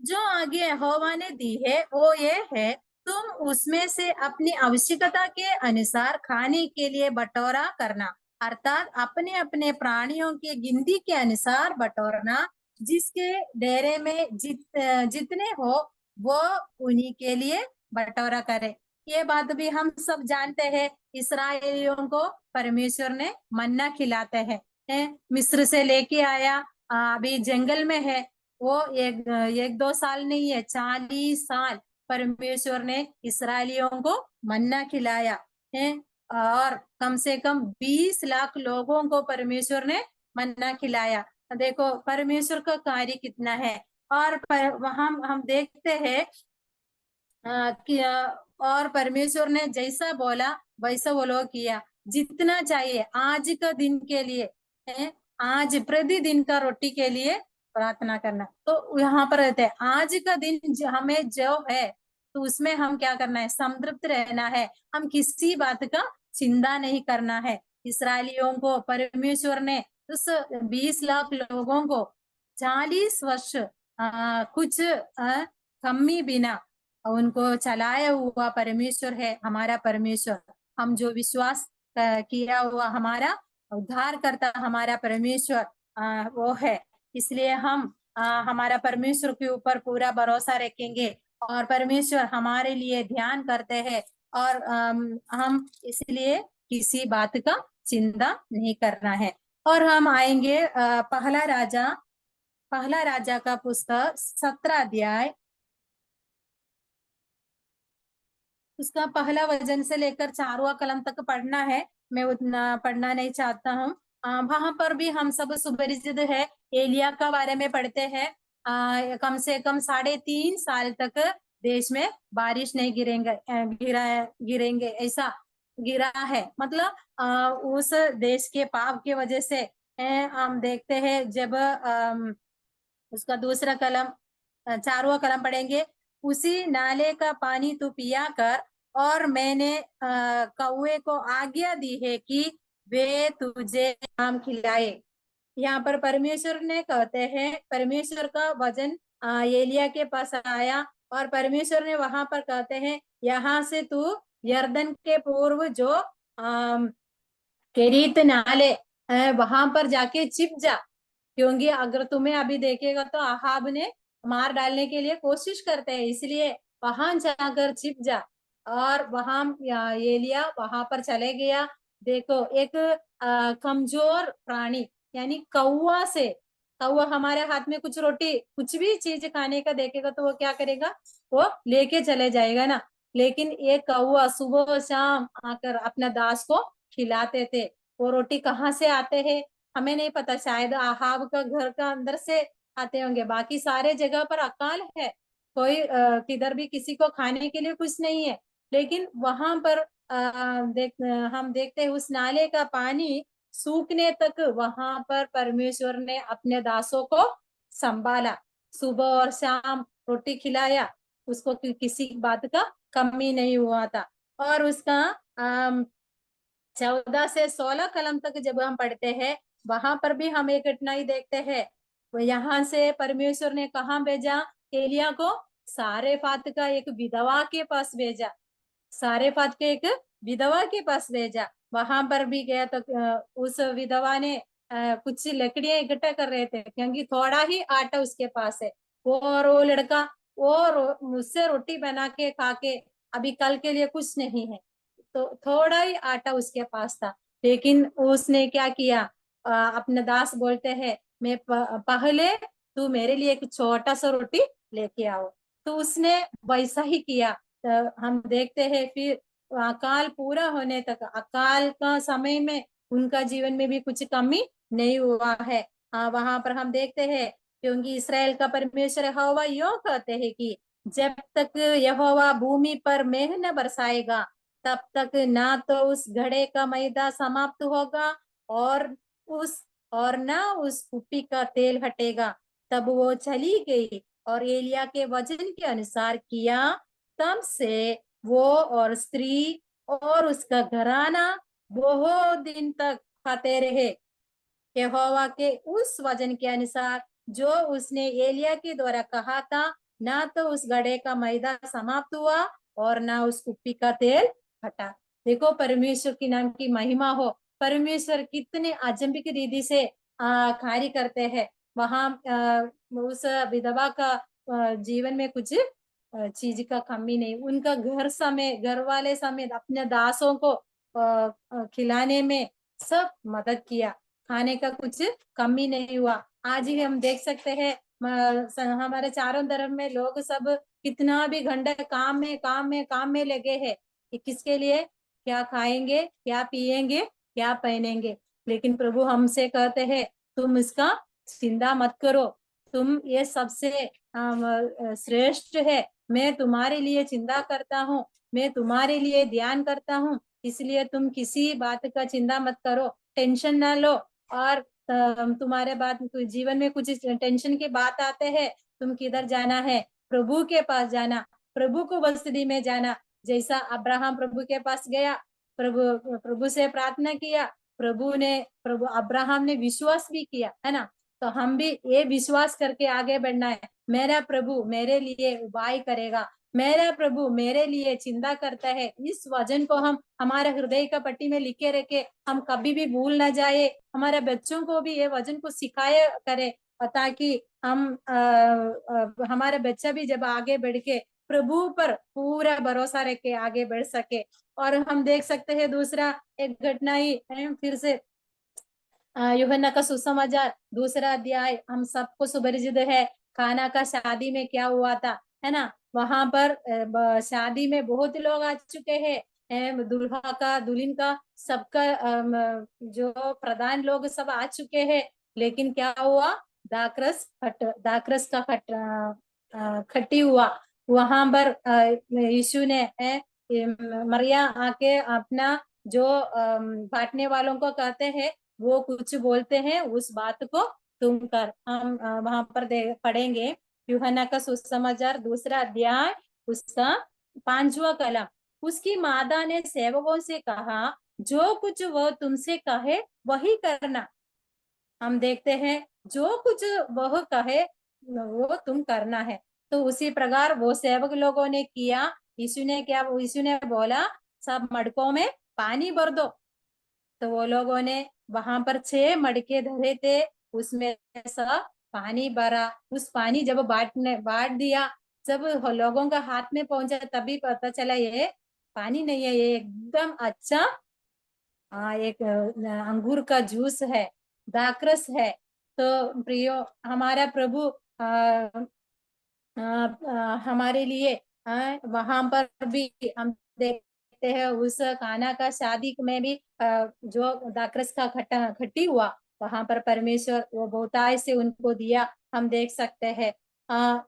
Speaker 5: जो आगे यहोवा ने दी है वो ये है, तुम उसमें से अपनी आवश्यकता के अनुसार खाने के लिए बटोरा करना, अर्थात अपने अपने प्राणियों की गिनती के अनुसार बटोरना। जिसके डेरे में जितने हो वो उन्हीं के लिए बटोरा करे। ये बात भी हम सब जानते हैं, इस्राएलियों को परमेश्वर ने मन्ना खिलाते हैं, मिस्र से लेके आया, अभी जंगल में है वो, एक दो साल नहीं है, 40 साल परमेश्वर ने इस्राएलियों को मन्ना खिलाया है। और कम से कम 20 लाख लोगों को परमेश्वर ने मन्ना खिलाया। देखो परमेश्वर का कार्य कितना है। और वहां हम देखते हैं कि और परमेश्वर ने जैसा बोला वैसा वो लोग किया। जितना चाहिए आज का दिन के लिए है, आज प्रतिदिन का रोटी के लिए प्रार्थना करना। तो यहाँ पर रहते हैं आज का दिन हमें जो है तो उसमें हम क्या करना है, संतृप्त रहना है। हम किसी बात का चिंता नहीं करना है। इस्राएलियों को परमेश्वर ने उस 20 लाख लोगों को 40 वर्ष कुछ कमी बिना उनको चलाया हुआ परमेश्वर है हमारा परमेश्वर। हम जो विश्वास किया हुआ हमारा उद्धार करता हमारा परमेश्वर वो है। इसलिए हम हमारा परमेश्वर के ऊपर पूरा भरोसा रखेंगे और परमेश्वर हमारे लिए ध्यान करते हैं। और हम इसलिए किसी बात का चिंता नहीं करना है। और हम आएंगे पहला राजा का पुस्तक 17 अध्याय, उसका पहला वचन से लेकर 4वां कलम तक पढ़ना है। मैं उतना पढ़ना नहीं चाहता हूँ। वहां पर भी हम सब सुपरिचित है, एलिया का बारे में पढ़ते हैं। कम से कम 3.5 साल तक देश में बारिश नहीं गिरेंगे ऐसा गिरा है। मतलब उस देश के पाप की वजह से हम देखते हैं। जब उसका दूसरा कलम 4वां कलम पढ़ेंगे। उसी नाले का पानी तू पिया कर, और मैंने कौवे को आज्ञा दी है कि वे तुझे आम खिलाए। यहाँ पर परमेश्वर ने कहते हैं, परमेश्वर का वचन एलिया के पास आया और परमेश्वर ने वहां पर कहते हैं यहाँ से तू यर्दन के पूर्व जो केरीत नाले वहां पर जाके छिप जा। क्योंकि अगर तुम्हें अभी देखेगा तो अहाब ने मार डालने के लिए कोशिश करते हैं, इसलिए वहां जाकर छिप जा। और वहां एलिया वहां पर चले गया। देखो एक कमजोर प्राणी यानी कौवा हमारे हाथ में कुछ रोटी कुछ भी चीज खाने का देखेगा तो वो क्या करेगा, वो लेके चले जाएगा ना। लेकिन ये कौवा सुबह शाम आकर अपना दास को खिलाते थे। वो रोटी कहाँ से आते हैं हमें नहीं पता, शायद अहाब का घर का अंदर से आते होंगे। बाकी सारे जगह पर अकाल है, कोई किधर भी किसी को खाने के लिए कुछ नहीं है। लेकिन वहां पर हम देखते हैं उस नाले का पानी सूखने तक वहां पर परमेश्वर ने अपने दासों को संभाला। सुबह और शाम रोटी खिलाया, उसको किसी बात का कमी नहीं हुआ था। और उसका 14 से 16 कलम तक जब हम पढ़ते हैं वहां पर भी हम एक कठिनाई देखते हैं। वो यहाँ से परमेश्वर ने कहाँ भेजा एलिया को, सारेफात का एक विधवा के पास भेजा। सारेफात के एक विधवा के पास भेजा। वहां पर भी गया तो उस विधवा ने कुछ लकड़ियां इकट्ठा कर रहे थे क्योंकि थोड़ा ही आटा उसके पास है। और वो लड़का मुझसे रोटी बना के खा के अभी कल के लिए कुछ नहीं है, तो थोड़ा ही आटा उसके पास था। लेकिन उसने क्या किया, अपने दास बोलते हैं मैं पहले तू मेरे लिए एक छोटा सा रोटी लेके आओ। तो उसने वैसा ही किया। तो हम देखते हैं फिर अकाल पूरा होने तक, अकाल का समय में उनका जीवन में भी कुछ कमी नहीं हुआ है। वहां पर हम देखते हैं क्योंकि इसराइल का परमेश्वर यहोवा यूं कहते हैं कि जब तक यहोवा भूमि पर मेघ न बरसाएगा तब तक ना तो उस घड़े का मैदा समाप्त होगा और ना उस कुप्पी का तेल हटेगा। तब वो चली गई और एलिया के वचन के अनुसार किया। तब से वो और स्त्री और उसका घराना बहुत दिन तक खाते रहे यहोवा के उस वचन के अनुसार जो उसने एलिया के द्वारा कहा था। ना तो उस घड़े का मैदा समाप्त हुआ और ना उस कुप्पी का तेल हटा। देखो परमेश्वर की नाम की महिमा हो। परमेश्वर कितने अजंबिक रीति से कार्य करते हैं। वहां उस विधवा का जीवन में कुछ चीज का कमी नहीं। उनका घर वाले समेत अपने दासों को खिलाने में सब मदद किया। खाने का कुछ कमी नहीं हुआ। आज ही हम देख सकते हैं हमारे चारों तरफ में लोग सब कितना भी घंटे काम में लगे हैं कि किसके लिए, क्या खाएंगे, क्या पिएंगे, क्या पहनेंगे। लेकिन प्रभु हमसे कहते हैं तुम इसका चिंता मत करो, तुम ये सबसे श्रेष्ठ है। मैं तुम्हारे लिए चिंता करता हूँ, मैं तुम्हारे लिए ध्यान करता हूँ, इसलिए तुम किसी बात का चिंता मत करो, टेंशन ना लो। और तुम्हारे बाद जीवन में कुछ टेंशन की बात आते हैं, तुम किधर जाना है, प्रभु के पास जाना, प्रभु को बस्ती में जाना। जैसा अब्राहम प्रभु के पास गया, प्रभु से प्रार्थना किया, प्रभु अब्राहम ने विश्वास भी किया, है ना। तो हम भी ये विश्वास करके आगे बढ़ना है। मेरा प्रभु मेरे लिए उपाय करेगा, मेरा प्रभु मेरे लिए चिंता करता है। इस वचन को हम हमारे हृदय का पट्टी में लिखे रखे, हम कभी भी भूल ना जाए। हमारे बच्चों को भी ये वचन को सिखाया करे ताकि हम हमारे बच्चा भी जब आगे बढ़ के प्रभु पर पूरा भरोसा रख के आगे बढ़ सके। और हम देख सकते हैं दूसरा एक घटना ही फिर से यूहन्ना का सुसमाचार 2 अध्याय हम सबको सुपरिचित है। खाना का शादी में क्या हुआ था, है ना। वहां पर शादी में बहुत लोग आ चुके हैं, दुल्हा का दुल्हन का सबका जो प्रधान लोग सब आ चुके हैं। लेकिन क्या हुआ, दाखरस का खट्टी हुआ। वहां पर यीशु ने मरिया आके अपना जो बांटने वालों को कहते हैं वो कुछ बोलते हैं, उस बात को तुम कर। हम वहां पर पढ़ेंगे यूहन्ना का सुसमाचार 2 अध्याय उसका 5वां कलम। उसकी माता ने सेवकों से कहा जो कुछ वो तुमसे कहे वही करना। हम देखते हैं जो कुछ वह कहे वो तुम करना है। तो उसी प्रकार वो सेवक लोगों ने किया। यीशु ने बोला सब मटकों में पानी भर दो। तो वो लोगों ने वहां पर 6 मटके धरे थे, उसमें सब पानी भरा। उस पानी जब बांट दिया, जब लोगों का हाथ में पहुंचा तभी पता चला ये पानी नहीं है, ये एकदम अच्छा एक अंगूर का जूस है, दाखरस है। तो प्रियो हमारा प्रभु हमारे लिए वहां पर भी हम देखते हैं उस काना का शादी में भी जो दाखरस का खट्टी हुआ, वहां पर परमेश्वर वो बहुतायत से उनको दिया, हम देख सकते हैं।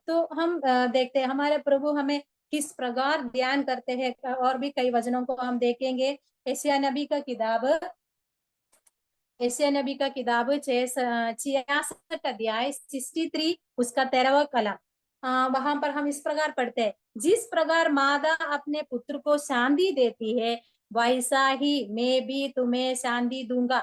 Speaker 5: तो हम देखते हैं हमारे प्रभु हमें किस प्रकार ध्यान करते हैं। और भी कई वचनों को हम देखेंगे। एशिया नबी का किताब 66 अध्याय 63 उसका 13वां कलम। वहां पर हम इस प्रकार पढ़ते हैं, जिस प्रकार माता अपने पुत्र को शांति देती है वैसा ही मैं भी तुम्हें शांति दूंगा।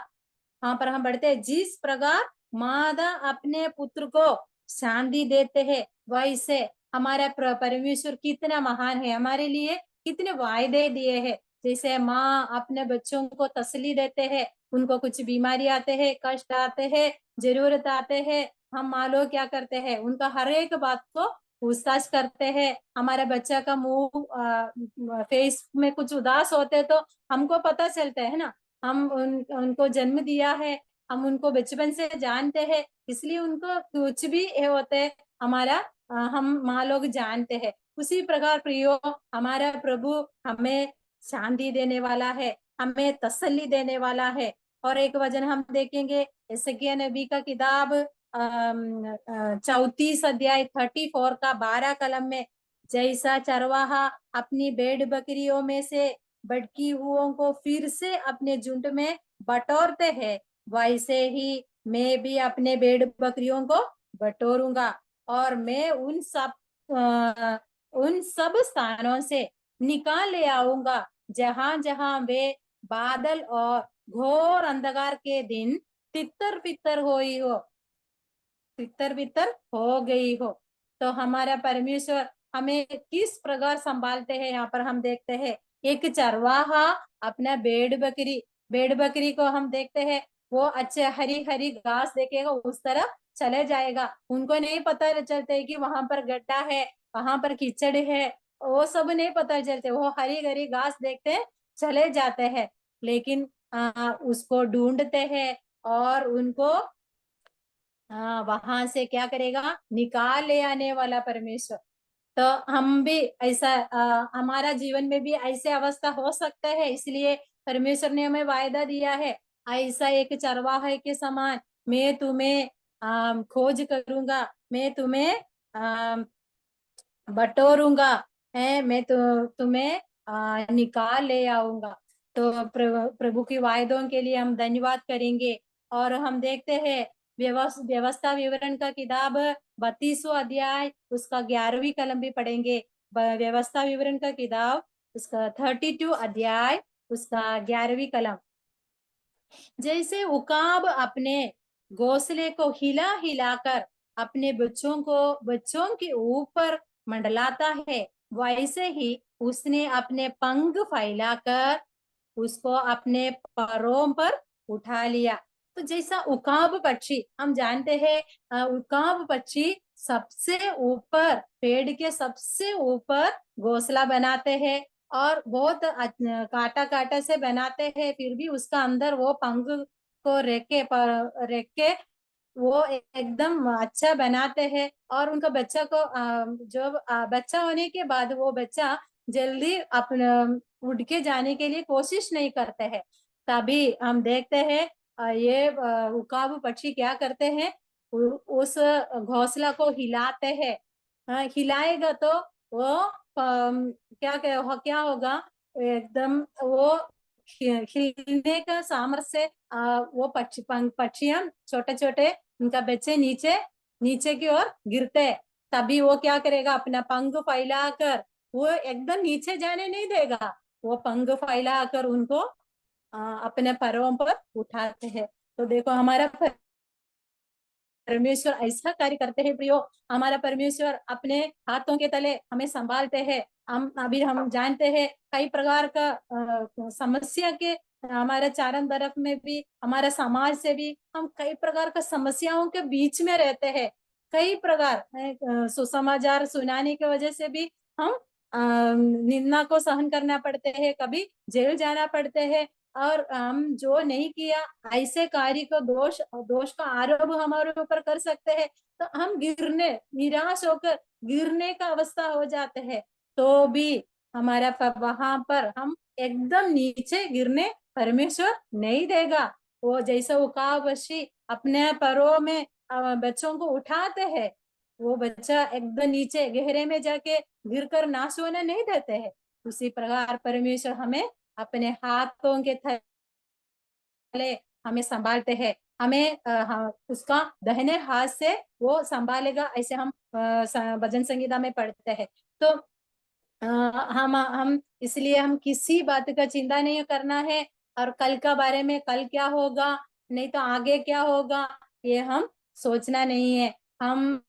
Speaker 5: वहां पर हम पढ़ते हैं जिस प्रकार माता अपने पुत्र को शांति देते हैं वैसे हमारा परमेश्वर कितना महान है, हमारे लिए कितने वायदे दिए हैं। जैसे माँ अपने बच्चों को तसल्ली देते हैं, उनको कुछ बीमारी आते हैं, कष्ट आते हैं, जरूरत आते हैं, हम माँ लोग क्या करते हैं, उनका हर एक बात को पूछताछ करते हैं। हमारे बच्चा का मुंह फेस में कुछ उदास होते तो हमको पता चलता है ना। हम उनको जन्म दिया है, हम उनको बचपन से जानते हैं, इसलिए उनको कुछ भी होते है हमारा हम माँ लोग जानते हैं। उसी प्रकार प्रियो हमारा प्रभु हमें शांति देने वाला है, हमें तसल्ली देने वाला है। और एक वचन हम देखेंगे यशायाह नबी का किताब 34 अध्याय 34 का 12 कलम में, जैसा चरवाहा अपनी भेड़ बकरियों में से भटकी हुओं को फिर से अपने झुंड में बटोरते हैं, वैसे ही मैं भी अपने भेड़ बकरियों को बटोरूंगा और मैं उन सब स्थानों से निकाल ले आऊंगा जहां जहां वे बादल और घोर अंधकार के दिन तितर बितर हो गई हो। तो हमारा परमेश्वर हमें किस प्रकार संभालते हैं, यहाँ पर हम देखते हैं एक चरवाहा अपना भेड़ बकरी को हम देखते हैं, वो अच्छे हरी हरी घास देखेगा उस तरफ चले जाएगा। उनको नहीं पता चलता है कि वहां पर गड्ढा है, वहां पर कीचड़ है, वो सब नहीं पता चलते, वो हरी हरी घास देखते चले जाते हैं। लेकिन उसको ढूंढते हैं और उनको वहां से क्या करेगा, निकाल ले आने वाला परमेश्वर। तो हम भी ऐसा हमारा जीवन में भी ऐसे अवस्था हो सकता है, इसलिए परमेश्वर ने हमें वायदा दिया है, ऐसा एक चरवाहे के समान मैं तुम्हें खोज करूंगा, मैं तुम्हें बटोरूंगा है, मैं तुम्हें निकाल ले आऊंगा। तो प्रभु की वायदों के लिए हम धन्यवाद करेंगे। और हम देखते हैं व्यवस्था विवरण का किताब 32वां अध्याय उसका 11वीं कलम भी पढ़ेंगे। व्यवस्था विवरण का किताब उसका 32 अध्याय उसका 11वीं कलम। जैसे उकाब अपने घोंसले को हिला हिलाकर अपने बच्चों के ऊपर मंडलाता है, वैसे ही उसने अपने पंख फैलाकर उसको अपने पैरों पर उठा लिया। तो जैसा उकाब पक्षी, हम जानते हैं उकाब पक्षी सबसे ऊपर, पेड़ के सबसे ऊपर घोंसला बनाते हैं और बहुत काटा काटा से बनाते हैं, फिर भी उसका अंदर वो पंख को रख के वो एकदम अच्छा बनाते हैं। और उनका बच्चा को जो बच्चा होने के बाद वो बच्चा जल्दी अपने उड़ के जाने के लिए कोशिश नहीं करते हैं। तभी हम देखते हैं ये उकाब पक्षी क्या करते हैं, उस घोंसला को हिलाते हैं। हिलाएगा तो वो क्या होगा, एकदम वो खिलने का सामर्थ्य से वो पक्षियां छोटे छोटे उनका बच्चे नीचे की ओर गिरते। तभी वो क्या करेगा, अपना पंख फैलाकर वो एकदम नीचे जाने नहीं देगा, वो पंख फैलाकर उनको अपने पैरों पर उठाते हैं। तो देखो हमारा परमेश्वर ऐसा कार्य करते हैं प्रियो, हमारा परमेश्वर अपने हाथों के तले हमें संभालते हैं। हम जानते हैं कई प्रकार का समस्या के हमारे चारों तरफ में भी, हमारे समाज से भी हम कई प्रकार का समस्याओं के बीच में रहते हैं। कई प्रकार सुसमाचार सुनाने की वजह से भी हम निंदा को सहन करना पड़ते हैं, कभी जेल जाना पड़ते हैं। और हम जो नहीं किया ऐसे कार्य को दोष का आरोप हमारे ऊपर कर सकते हैं, तो हम निराश होकर गिरने का अवस्था हो जाते हैं। तो भी हमारा वहां पर हम एकदम नीचे गिरने परमेश्वर नहीं देगा। वो जैसे उकाबशी अपने पैरों में बच्चों को उठाते हैं, वो बच्चा एकदम नीचे गहरे में जाके गिरकर नाश होने नहीं देते हैं। उसी प्रकार परमेश्वर हमें अपने हाथों के तले हमें संभालते हैं, हमें उसका दाहिने हाथ से वो संभालेगा, ऐसे हम भजन संगीता में पढ़ते हैं। तो हम इसलिए हम किसी बात का चिंता नहीं करना है, और कल का बारे में कल क्या होगा नहीं तो आगे क्या होगा ये हम सोचना नहीं है। हम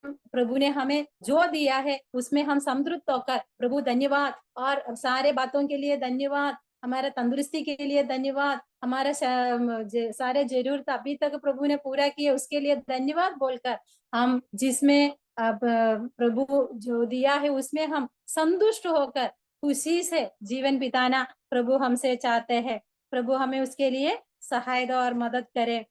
Speaker 5: प्रभु ने हमें जो दिया है उसमें हम संतुष्ट होकर प्रभु धन्यवाद, और सारे बातों के लिए धन्यवाद, हमारा तंदुरुस्ती के लिए धन्यवाद, हमारा सारे जरूरत अभी तक प्रभु ने पूरा किए उसके लिए धन्यवाद बोलकर हम जिसमें अब प्रभु जो दिया है उसमें हम संतुष्ट होकर खुशी से जीवन बिताना प्रभु हमसे चाहते हैं। प्रभु हमें उसके लिए सहायता और मदद करे।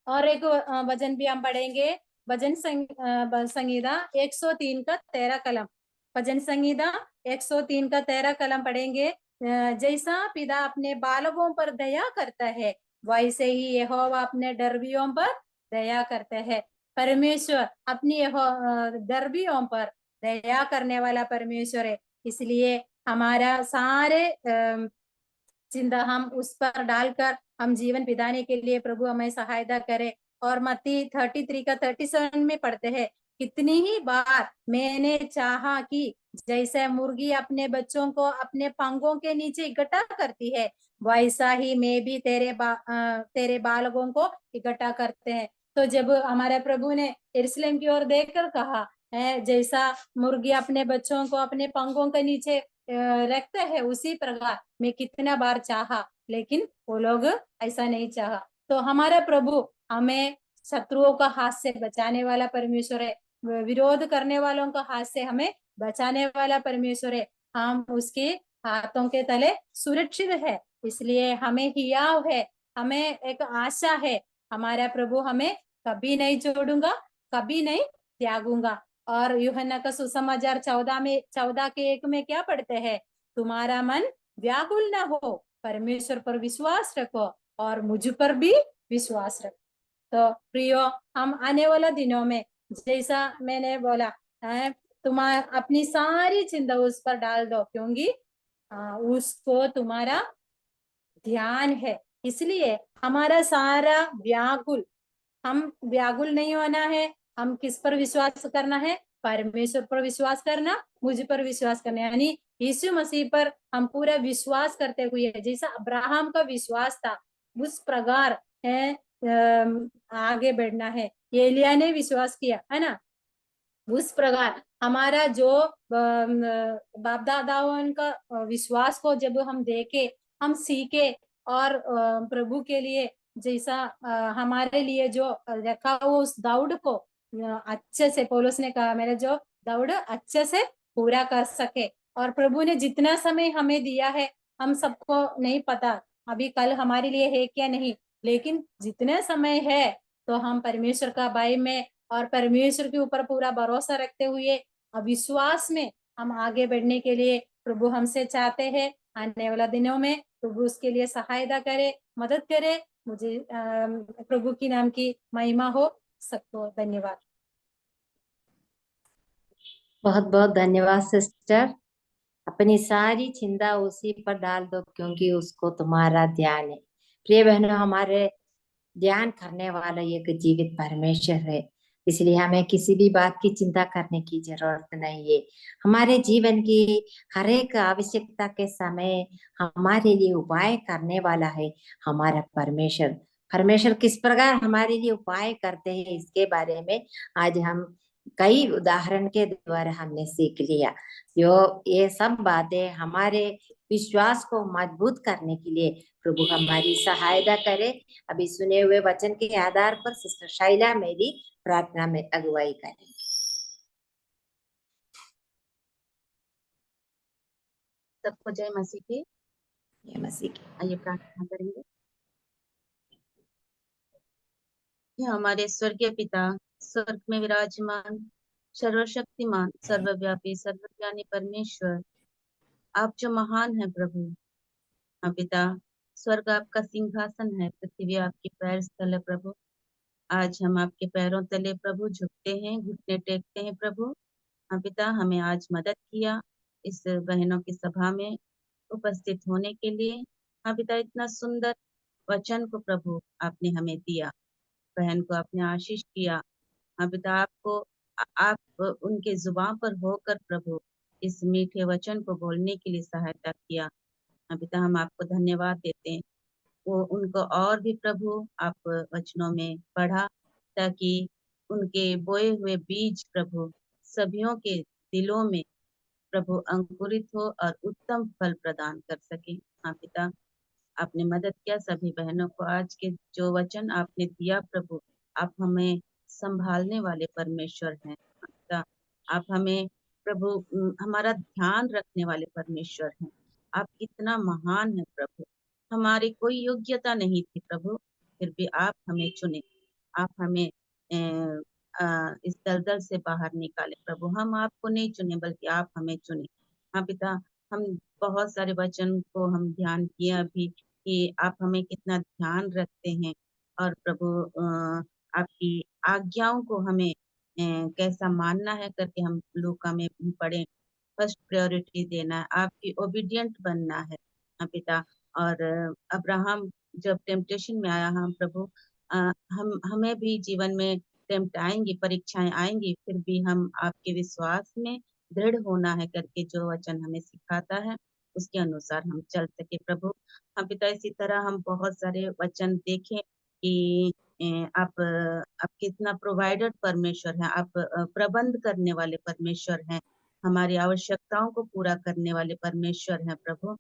Speaker 5: और एक वचन भी हम पढ़ेंगे, भजन संगीता 103 का 13 कलम। भजन संगीता 103 का 13 कलम पढ़ेंगे। जैसा पिता अपने बालकों पर दया करता है, वैसे ही यहोवा अपने डरवियों पर दया करते हैं। परमेश्वर अपनी दर्बियों पर दया करने वाला परमेश्वर है, इसलिए हमारा सारे चिंता हम उस पर डालकर हम जीवन बिताने के लिए प्रभु हमें सहायता करे। और मत्ती 33 का 37 में पढ़ते हैं, कितनी ही बार मैंने चाहा कि जैसे मुर्गी अपने बच्चों को अपने पंखों के नीचे इकट्ठा करती है, वैसा ही मैं भी तेरे बालकों को इकट्ठा करते हैं। तो जब हमारे प्रभु ने यरूशलेम की ओर देखकर कहा है, जैसा मुर्गी अपने बच्चों को अपने पंखों के नीचे रखते हैं, उसी प्रकार मैं कितना बार चाहा, लेकिन वो लोग ऐसा नहीं चाहा। तो हमारा प्रभु हमें शत्रुओं का हाथ से बचाने वाला परमेश्वर है, विरोध करने वालों का हाथ से हमें बचाने वाला परमेश्वर है। हम उसके हाथों के तले सुरक्षित है, इसलिए हमें हियाव है, हमें एक आशा है, हमारा प्रभु हमें कभी नहीं छोड़ूंगा, कभी नहीं त्यागूंगा। और यूहन्ना का सुसमाचार 14 के 1 में क्या पढ़ते हैं, तुम्हारा मन व्याकुल न हो, परमेश्वर पर विश्वास रखो और मुझ पर भी विश्वास रखो। तो प्रियो, हम आने वाला दिनों में जैसा मैंने बोला, तुम अपनी सारी चिंता उस पर डाल दो, क्योंकि उसको तुम्हारा ध्यान है। इसलिए हमारा सारा हम व्याकुल नहीं होना है। हम किस पर विश्वास करना है, परमेश्वर पर विश्वास करना, मुझ पर विश्वास करना, यानी यीशु मसीह पर हम पूरा विश्वास करते हुए, जैसा अब्राहम का विश्वास था उस प्रकार है आगे बढ़ना है। एलिया ने विश्वास किया है ना, उस प्रकार हमारा जो बाप दादाओं का विश्वास को जब हम देखे, हम सीखे और प्रभु के लिए जैसा हमारे लिए जो रखा हुआ उस दौड़ को अच्छे से, पौलुस ने कहा मेरा जो दौड़ अच्छे से पूरा कर सके। और प्रभु ने जितना समय हमें दिया है, हम सबको नहीं पता अभी कल हमारे लिए है क्या नहीं, लेकिन जितने समय है तो हम परमेश्वर का भय में और परमेश्वर के ऊपर पूरा भरोसा रखते हुए अविश्वास में हम आगे बढ़ने के लिए प्रभु हमसे चाहते हैं। आने वाला दिनों में प्रभु उसके लिए सहायता करे, मदद करे। मुझे प्रभु की नाम की महिमा हो। सबको धन्यवाद।
Speaker 1: बहुत बहुत धन्यवाद सिस्टर। अपनी सारी चिंता उसी पर डाल दो, क्योंकि उसको तुम्हारा ध्यान है। प्रिय बहनों, हमारे ध्यान करने वाला एक जीवित परमेश्वर है, इसलिए हमें किसी भी बात की चिंता करने की जरूरत नहीं है। हमारे जीवन की हर एक आवश्यकता के समय हमारे लिए उपाय करने वाला है हमारा परमेश्वर। परमेश्वर किस प्रकार हमारे लिए उपाय करते हैं, इसके बारे में आज हम कई उदाहरण के द्वारा हमने सीख लिया। ये सब बातें हमारे विश्वास को मजबूत करने के लिए प्रभु हमारी सहायता करे। अभी सुने हुए वचन के आधार पर सिस्टर शैला मेरी प्रार्थना में अगुवाई करेंगे।
Speaker 6: सबको जय मसीह की।
Speaker 1: जय मसीह की।
Speaker 6: आइए प्रार्थना करेंगे। हमारे स्वर्गीय पिता, स्वर्ग में विराजमान सर्वशक्तिमान सर्वव्यापी सर्वज्ञानी परमेश्वर, आप जो महान है प्रभु। हाँ पिता, स्वर्ग आपका सिंहासन है, पृथ्वी आपकी पैर स्थल है प्रभु। आज हम आपके पैरों तले प्रभु झुकते हैं, घुटने टेकते हैं प्रभु। हाँ पिता, हमें आज मदद किया इस बहनों की सभा में उपस्थित होने के लिए। हाँ पिता, इतना सुंदर वचन को प्रभु आपने हमें दिया, बहन को आपने आशीष किया। हाँ पिता, आप उनके जुबान पर होकर प्रभु इस मीठे वचन को बोलने के लिए सहायता किया। हाँ पिता, हम आपको धन्यवाद देते हैं। वो उनको और भी प्रभु आप वचनों में बढ़ा, ताकि उनके बोए हुए बीज प्रभु सभियों के दिलों में प्रभु अंकुरित हो और उत्तम फल प्रदान कर सके। हाँ पिता, आपने मदद किया सभी बहनों को। आज के जो वचन आपने दिया प्रभु, आप हमें संभालने वाले परमेश्वर हैं। पिता, आप हमें प्रभु हमारा ध्यान रखने वाले परमेश्वर हैं। आप कितना महान है प्रभु। हमारी कोई योग्यता नहीं थी प्रभु, फिर भी आप हमें चुने, आप हमें इस दलदल से बाहर निकाले प्रभु। हम आपको नहीं चुने, बल्कि आप हमें चुने। हाँ पिता, हम बहुत सारे वचन को हम ध्यान किए अभी कि आप हमें कितना ध्यान रखते हैं। और प्रभु आपकी आज्ञाओं को हमें कैसा मानना है करके हम लूका में पढ़े। फर्स्ट प्रायोरिटी देना है, आपकी ओबीडियंट बनना है पिता। और अब्राहम जब टेम्पटेशन में आया, हम प्रभु हमें भी जीवन में टेम्प्ट आएंगी, परीक्षाएं आएंगी, फिर भी हम आपके विश्वास में दृढ़ होना है करके जो वचन हमें सिखाता है उसके अनुसार हम चल सके प्रभु। हम पिता इसी तरह हम बहुत सारे वचन देखें कि आप कितना प्रोवाइडर परमेश्वर हैं, आप प्रबंध करने वाले परमेश्वर हैं, हमारी आवश्यकताओं को पूरा करने वाले परमेश्वर हैं प्रभु।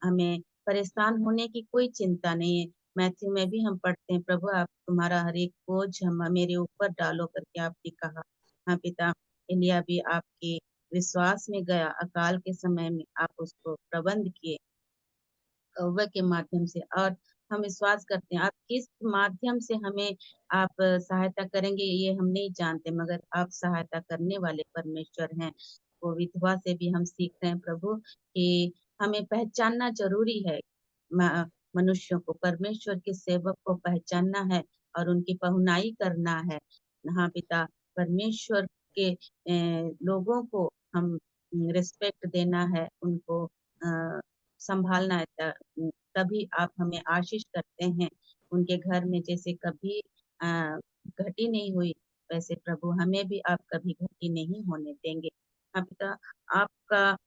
Speaker 6: हमें परेशान होने की कोई चिंता नहीं है। मैथ्यू में भी हम पढ़ते हैं प्रभु, आप तुम्हारा हर एक बोझ हम मेरे ऊपर डालो करके आपने कहा। हाँ पिता, एलिया भी आपके विश्वास में गया, अकाल के समय में आप उसको प्रबंध किए कौवे के माध्यम से। और हम विश्वास करते हैं आप किस माध्यम से हमें आप सहायता करेंगे ये हम नहीं जानते, मगर आप सहायता करने वाले परमेश्वर हैं। वो विधवा से भी हम सीख रहे हैं प्रभु कि हमें पहचानना जरूरी है, मनुष्यों को, परमेश्वर के सेवक को पहचानना है और उनकी पहुनाई करना है। हाँ पिता, परमेश्वर के लोगों को हम रिस्पेक्ट देना है, उनको संभालना है, तभी आप हमें आशीष करते हैं। उनके घर में जैसे कभी घटी नहीं हुई, वैसे प्रभु हमें भी आप कभी घटी नहीं होने देंगे। हाँ पिता, आपका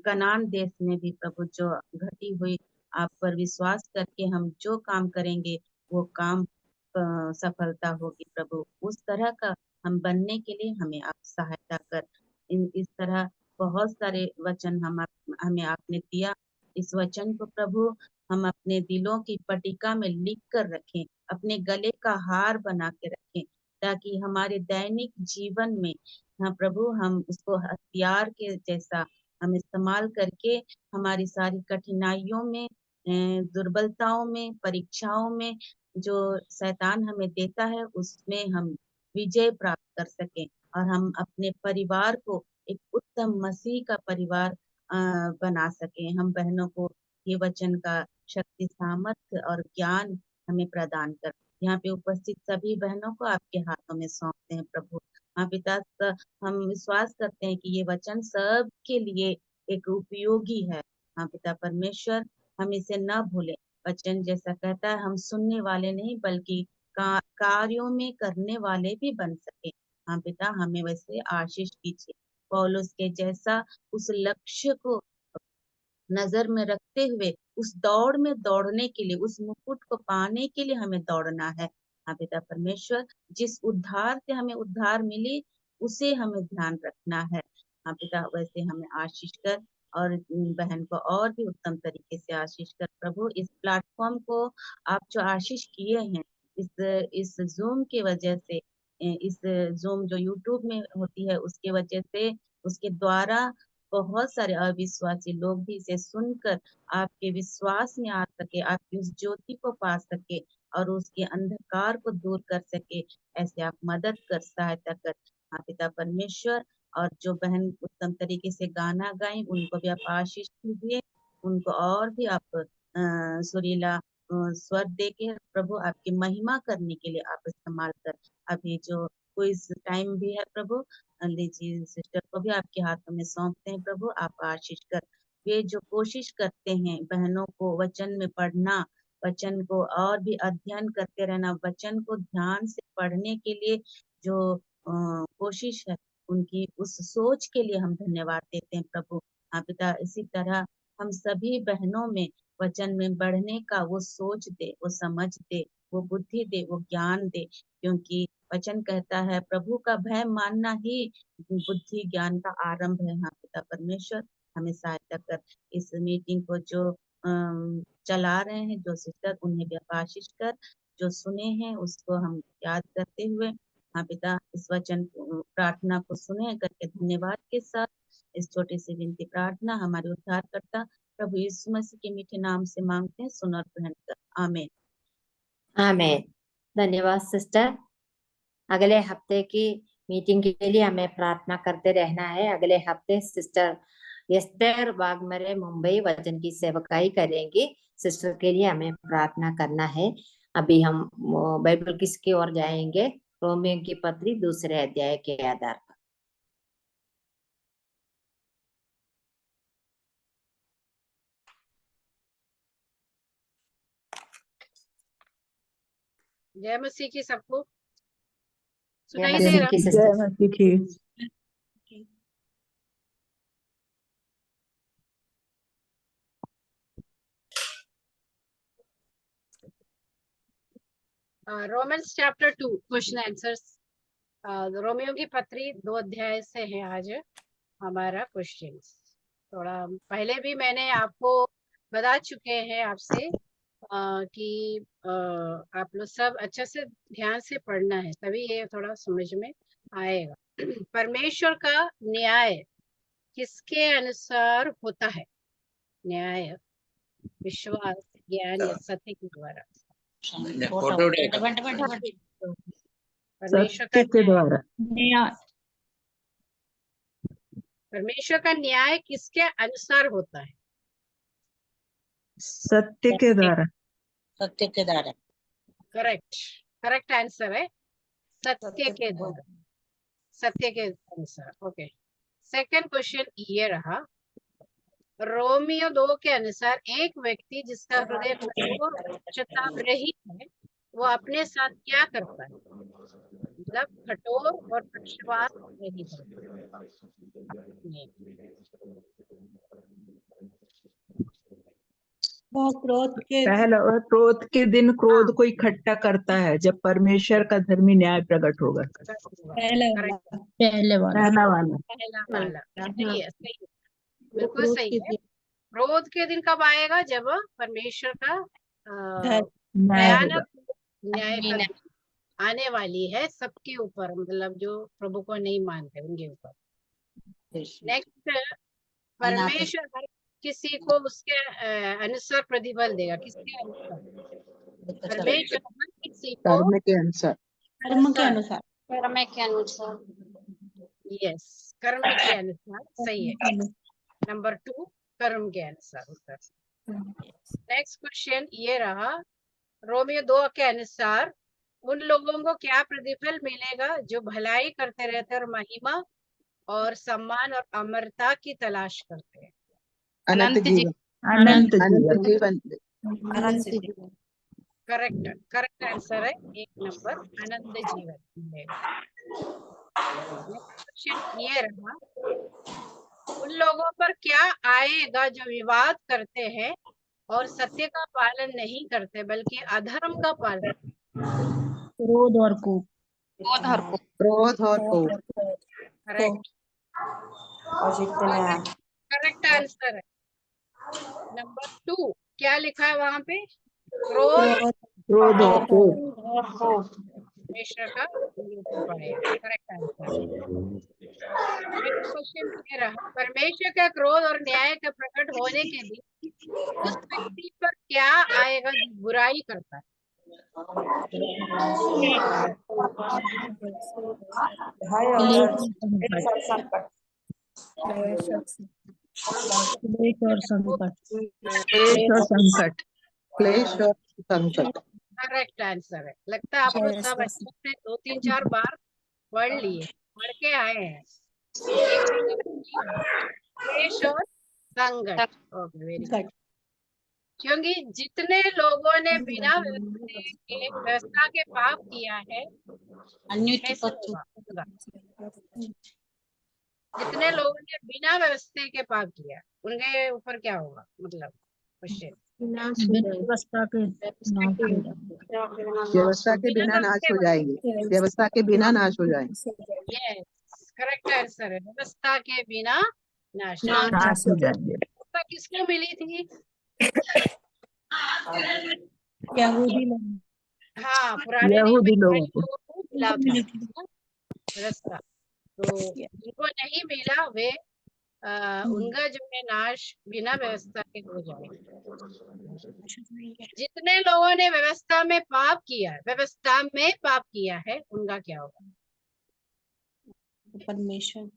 Speaker 6: कनान देश में भी प्रभु जो घटी हुई, आप पर विश्वास करके हम जो काम करेंगे वो काम सफलता होगी प्रभु। उस तरह का हम बनने के लिए हमें आप सहायता कर। इस तरह बहुत सारे वचन हमें आपने दिया। इस वचन को प्रभु हम अपने दिलों की पट्टिका में लिख कर रखें, अपने गले का हार बना के रखें, ताकि हमारे दैनिक जीवन में, हाँ प्रभु, हम उसको हथियार के जैसा हम इस्तेमाल करके हमारी सारी कठिनाइयों में, दुर्बलताओं में, परीक्षाओं में जो शैतान हमें देता है उसमें हम विजय प्राप्त कर सकें और हम अपने परिवार को एक उत्तम मसीह का परिवार बना सके। हम बहनों को ये वचन का शक्ति, सामर्थ्य और ज्ञान हमें प्रदान कर। यहाँ पे उपस्थित सभी बहनों को आपके हाथों में सौंपते हैं प्रभु। हाँ पिता, हम विश्वास करते हैं कि ये वचन सबके लिए एक उपयोगी है। हाँ पिता परमेश्वर, हम इसे न भूलें। वचन जैसा कहता है, हम सुनने वाले नहीं बल्कि कार्यों में करने वाले भी बन सके। हाँ पिता, हमें वैसे आशीष कीजिए। पौलुस के जैसा उस लक्ष्य को नजर में रखते हुए उस दौड़ में दौड़ने के लिए, उस मुकुट को पाने के लिए हमें दौड़ना है। हाँ पिता परमेश्वर, जिस उद्धार से हमें उद्धार मिली उसे हमें ध्यान रखना है। हाँ पिता, वैसे हमें आशीष कर और बहन को और भी उत्तम तरीके से आशीष कर प्रभु। इस प्लेटफॉर्म को आप जो आशीष किए हैं, इस जूम के वजह से, इस जूम जो यूट्यूब में होती है उसके वजह से, उसके द्वारा बहुत सारे अविश्वासी लोग भी इसे सुनकर आपके विश्वास में आ सके, आपकी उस ज्योति को पा सके और उसके अंधकार को दूर कर सके। ऐसे आप मदद कर, सहायता कर। हाँ पिता परमेश्वर, और जो बहन उत्तम तरीके से गाना गाएं उनको भी आप आशीष दीजिए, उनको और भी आप सुरीला स्वर दे के प्रभु आपकी महिमा करने के लिए आप इस्तेमाल कर। अभी जो क्विज टाइम भी है प्रभु, लीजिए सिस्टर को भी आपके हाथों में सौंपते हैं प्रभु, आप आशीष कर। ये जो कोशिश करते हैं बहनों को वचन में पढ़ना, वचन को और भी अध्ययन करते रहना, वचन को ध्यान से पढ़ने के लिए जो कोशिश है, उनकी उस सोच के लिए हम धन्यवाद देते हैं प्रभु। हाँ पिता, इसी तरह हम सभी बहनों में वचन में बढ़ने का वो सोच दे, वो समझ दे, वो बुद्धि दे, वो ज्ञान दे, क्योंकि वचन कहता है प्रभु का भय मानना ही बुद्धि ज्ञान का आरंभ है। हाँ पिता परमेश्वर, हमें सहायता कर। इस मीटिंग को जो चला रहे हैं जो सिस्टर, उन्हें भी आशीष कर। जो सुने हैं उसको हम याद करते हुए, हाँ पिता, इस वचन प्रार्थना को सुने करके धन्यवाद के साथ इस छोटी सी विनती प्रार्थना हमारे उद्धार करता प्रभु यीशु मसीह के मीठे नाम से मांगते हैं, सुन और ग्रहण कर। आमीन।
Speaker 1: आमीन। धन्यवाद सिस्टर। अगले हफ्ते की मीटिंग के लिए हमें प्रार्थना करते रहना है। अगले हफ्ते सिस्टर एस्तर वाघमरे मुंबई वचन की सेवकाई करेंगी। सिस्टर के लिए हमें प्रार्थना करना है। अभी हम बाइबल किसकी ओर जाएंगे? रोमियो की पत्री 2 अध्याय के आधार पर।
Speaker 7: जय मसीह की सबको।
Speaker 1: जय
Speaker 7: सुनाई दे
Speaker 1: मसीह
Speaker 7: रहा?
Speaker 1: की
Speaker 2: जय
Speaker 1: सिस्टर।
Speaker 2: मसीह की।
Speaker 7: Romans chapter 2 question answers. Romeo की पत्री 2 अध्याय से है आज हमारा क्वेश्चन। थोड़ा पहले भी मैंने आपको बता चुके हैं आपसे कि आप लोग सब अच्छे से ध्यान से पढ़ना है, तभी ये थोड़ा समझ में आएगा। परमेश्वर का न्याय किसके अनुसार होता है? न्याय विश्वास, ज्ञान या सत्य के द्वारा। परमेश्वर का
Speaker 2: सत्य के द्वारा।
Speaker 7: परमेश्वर का न्याय किसके अनुसार होता है?
Speaker 2: सत्य के द्वारा।
Speaker 8: सत्य के द्वारा।
Speaker 7: करेक्ट, करेक्ट आंसर है सत्य के द्वारा, सत्य के अनुसार। ओके, सेकंड क्वेश्चन ये रहा। रोमियो 2 के अनुसार एक व्यक्ति जिसका हृदय कठोर और पश्चाताप रहित है, वो अपने साथ क्या करता है? मतलब कठोर और पक्षपात रहित है।
Speaker 2: पहला, क्रोध के दिन क्रोध को इकट्ठा करता है जब परमेश्वर का धर्मी न्याय प्रकट होगा।
Speaker 4: पहले वाला।
Speaker 2: पहला वाला।
Speaker 7: पहला वाला सही है, सही है, बिल्कुल सही है। क्रोध के दिन कब आएगा? जब परमेश्वर का भयानक न्याय का दिन आने वाली है सबके ऊपर, मतलब जो प्रभु को नहीं मानते उनके ऊपर। नेक्स्ट, परमेश्वर हर किसी को उसके अनुसार प्रतिफल देगा। किसके अनुसार? परमेश्वर हर किसी को
Speaker 2: कर्म के अनुसार।
Speaker 8: कर्म के अनुसार।
Speaker 6: कर्म के अनुसार।
Speaker 7: यस, कर्म के अनुसार, सही है। नंबर 2, कर्म के अनुसार उत्तर। नेक्स्ट क्वेश्चन ये रहा। रोमियो 2 के अनुसार उन लोगों को क्या प्रतिफल मिलेगा जो भलाई करते रहते और महिमा और सम्मान और अमरता की तलाश करते हैं?
Speaker 2: अनंत जीवन। अनंत जीवन।
Speaker 7: करेक्ट, करेक्ट आंसर है 1 नंबर, अनंत जीवन मिलेगा। नेक्स्ट क्वेश्चन ये रहा। उन लोगों पर क्या आएगा जो विवाद करते हैं और सत्य का पालन नहीं करते बल्कि अधर्म का पालन?
Speaker 4: क्रोध और कोप।
Speaker 2: क्रोध और कोप।
Speaker 7: करेक्ट, करेक्ट आंसर है। नंबर 2 क्या लिखा है वहां पे? क्रोध
Speaker 2: और कोप।
Speaker 7: परमेश्वर का पड़ेगा। Correct answer. नेक्स्ट क्वेश्चन ये रहा। परमेश्वर का क्रोध और न्याय का प्रकट होने के दिन उस व्यक्ति पर क्या आएगा जो बुराई करता है?
Speaker 4: क्लेश और संकट।
Speaker 2: क्लेश और संकट।
Speaker 7: करेक्ट आंसर है। लगता है आप लोग सब अच्छे से 2-3-4 बार पढ़ लिए, पढ़ के आए हैं। क्लेश और संकट। Okay, very good. क्योंकि जितने लोगों ने बिना व्यवस्था के पाप किया है, कैसे होगा? जितने लोगों ने बिना व्यवस्था के पाप किया उनके ऊपर क्या होगा? मतलब क्वेश्चन।
Speaker 4: व्यवस्था के
Speaker 2: व्यवस्था के बिना नाश हो जाएंगे। व्यवस्था के बिना नाश हो जाएंगे।
Speaker 7: यस, करेक्ट आंसर है। व्यवस्था के बिना नाश
Speaker 2: हो जाएंगे।
Speaker 7: व्यवस्था किसको मिली थी?
Speaker 4: यहूदी लोग।
Speaker 7: हाँ, पुराने
Speaker 2: यहूदी लोगों को।
Speaker 7: मिला था व्यवस्था। तो जिनको नहीं मिला वे उनका जो है नाश बिना व्यवस्था के हो जाएगा। जितने लोगों ने व्यवस्था में पाप किया है उनका क्या होगा?
Speaker 8: परमेश्वर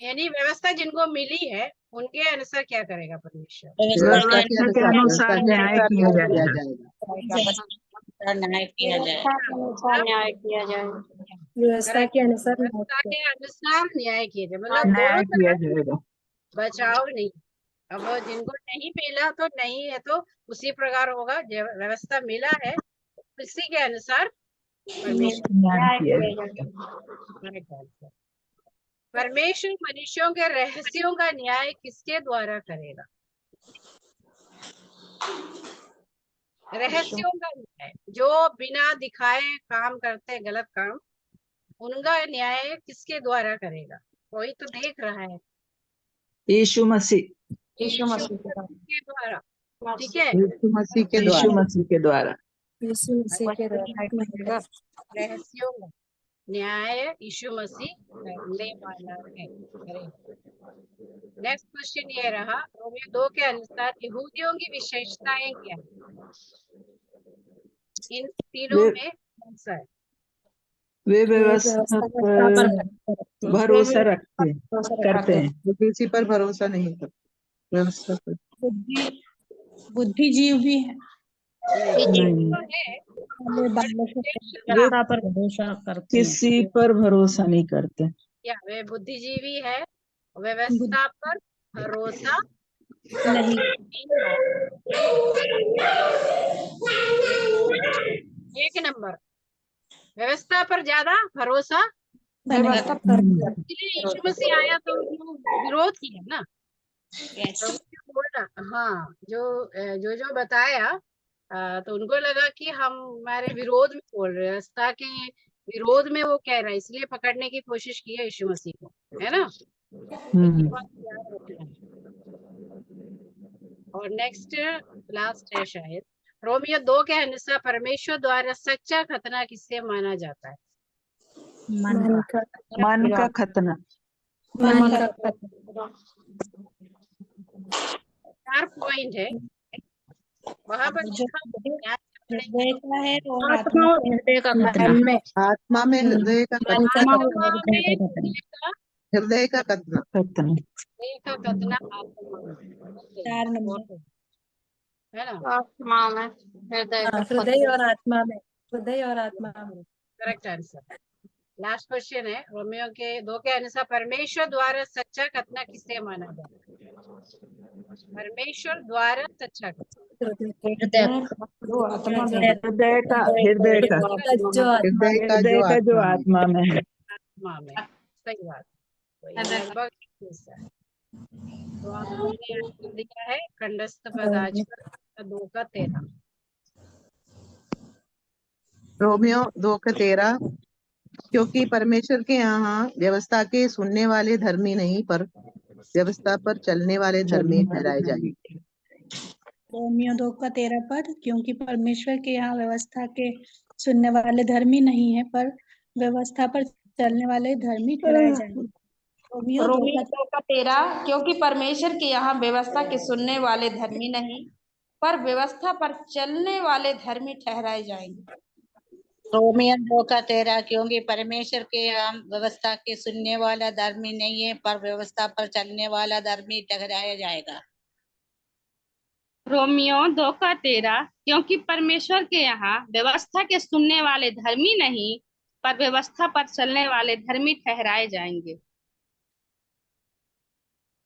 Speaker 7: यानी व्यवस्था जिनको मिली है उनके अनुसार क्या करेगा परमेश्वर?
Speaker 8: व्यवस्था
Speaker 2: व्यवस्था
Speaker 8: के
Speaker 2: के अनुसार
Speaker 8: न्याय किया
Speaker 2: किया
Speaker 8: जाएगा।
Speaker 2: जाएगा।
Speaker 8: न्याय किया जाएगा।
Speaker 3: न्याय किया जाएगा।
Speaker 5: व्यवस्था के अनुसार
Speaker 7: व्यवस्था के अनुसार न्याय किया जाए, मतलब
Speaker 8: न्याय
Speaker 7: दोनों
Speaker 8: किया
Speaker 7: तरफ
Speaker 8: जाएगा।
Speaker 7: बचाव नहीं। अब जिनको नहीं मिला तो नहीं है, तो उसी प्रकार होगा। जो व्यवस्था मिला है उसी के अनुसार परमेश्वर
Speaker 8: न्याय किया
Speaker 3: किया
Speaker 8: जाएगा।
Speaker 7: correct answer। परमेश्वर मनुष्यों के रहस्यों का न्याय किसके द्वारा करेगा? रहस्यों का न्याय, जो बिना दिखाए काम करते हैं गलत काम, उनका न्याय किसके द्वारा करेगा? कोई तो देख रहा है,
Speaker 8: यीशु मसीह।
Speaker 3: यीशु मसीह
Speaker 7: के द्वारा, ठीक है।
Speaker 2: यीशु मसीह के
Speaker 8: यीशु
Speaker 2: द्वारा।
Speaker 8: मसीह के द्वारा।
Speaker 5: यीशु मसीह के द्वारा
Speaker 7: रहस्यों का न्याय यीशु मसीह करने वाला है, करेगा। नेक्स्ट क्वेश्चन ये रहा, रोमियो 2 के अनुसार यहूदियों की विशेषताएं क्या है? इन तीनों
Speaker 8: वे-
Speaker 7: में कौन सा है?
Speaker 8: वे व्यवस्था पर भरोसा करते हैं।
Speaker 2: वो किसी पर भरोसा नहीं करते। व्यवस्था पर
Speaker 8: बुद्धिजीव भी है।
Speaker 7: नहीं तो है,
Speaker 4: व्यवस्था पर भरोसा करते हैं।
Speaker 8: किसी पर भरोसा नहीं करते।
Speaker 7: क्या वे बुद्धिजीवी है? व्यवस्था पर भरोसा
Speaker 8: नहीं।
Speaker 7: एक नंबर, व्यवस्था पर ज्यादा भरोसा। इसलिए यीशु मसीह आया तो विरोध किया ना। प्रभु बोला, हाँ, जो बताया, तो उनको लगा कि हम हमारे विरोध में बोल रहे हैं, व्यवस्था के विरोध में वो कह रहा है, इसलिए पकड़ने की कोशिश की है यीशु मसीह को, है ना। ये बात याद रखना है। और नेक्स्ट लास्ट है शायद, रोमियो 2 के अनुसार परमेश्वर द्वारा सच्चा खतना किससे माना जाता है?
Speaker 5: मन का
Speaker 8: मन का खतना।
Speaker 7: चार पॉइंट है वहां पर लिखा
Speaker 8: हृदय का है और
Speaker 4: आत्मा और हृदय का खतना।
Speaker 5: मन में
Speaker 2: आत्मा में हृदय का
Speaker 4: आत्मा और
Speaker 7: आत्मा
Speaker 4: हृदय
Speaker 7: में
Speaker 4: का खतना।
Speaker 2: हृदय का कथना।
Speaker 7: हृदय का कतना आत्मा में,
Speaker 8: 4 नंबर
Speaker 7: है ना।
Speaker 3: आत्मा में हृदय का
Speaker 5: हृदय और आत्मा में, हृदय और आत्मा में।
Speaker 7: Correct answer. लास्ट क्वेश्चन है, रोमियो के 2 के अनुसार परमेश्वर द्वारा सच्चा खतना किसे माना जाता है? परमेश्वर द्वारा सच्चा खतना,
Speaker 4: हृदय
Speaker 8: हृदय का हृदय का
Speaker 5: जो आत्मा
Speaker 2: हृदय का
Speaker 8: हृदय का जो
Speaker 2: में।
Speaker 8: आत्मा में है।
Speaker 7: आत्मा में, सही बात। तो ये लगभग ऐसा है। तो आप लोगों ने आंसर दिया है कंडस्थ पद आज का 2 का 13।
Speaker 2: रोमियो 2 का 13, क्योंकि परमेश्वर के यहाँ व्यवस्था के सुनने वाले धर्मी नहीं, पर व्यवस्था पर चलने वाले धर्मी ठहराए जाएंगे।
Speaker 9: रोमियो 2 का 13 पद, क्योंकि परमेश्वर के यहाँ व्यवस्था के सुनने वाले धर्मी नहीं है, पर व्यवस्था पर चलने वाले धर्मी ठहराए जाएंगे। रोमियो 2 का
Speaker 10: 13, क्योंकि परमेश्वर के यहाँ व्यवस्था के सुनने वाले धर्मी नहीं, पर व्यवस्था पर चलने वाले धर्मी ठहराए जाएंगे।
Speaker 8: रोमियो 2 का 13, क्योंकि परमेश्वर के यहाँ व्यवस्था के सुनने वाला धर्मी नहीं है, पर व्यवस्था पर चलने वाला धर्मी ठहराया जाएगा।
Speaker 11: रोमियो 2 का 13, क्योंकि परमेश्वर के यहाँ व्यवस्था के सुनने वाले धर्मी नहीं, पर व्यवस्था पर चलने वाले धर्मी ठहराए जाएंगे।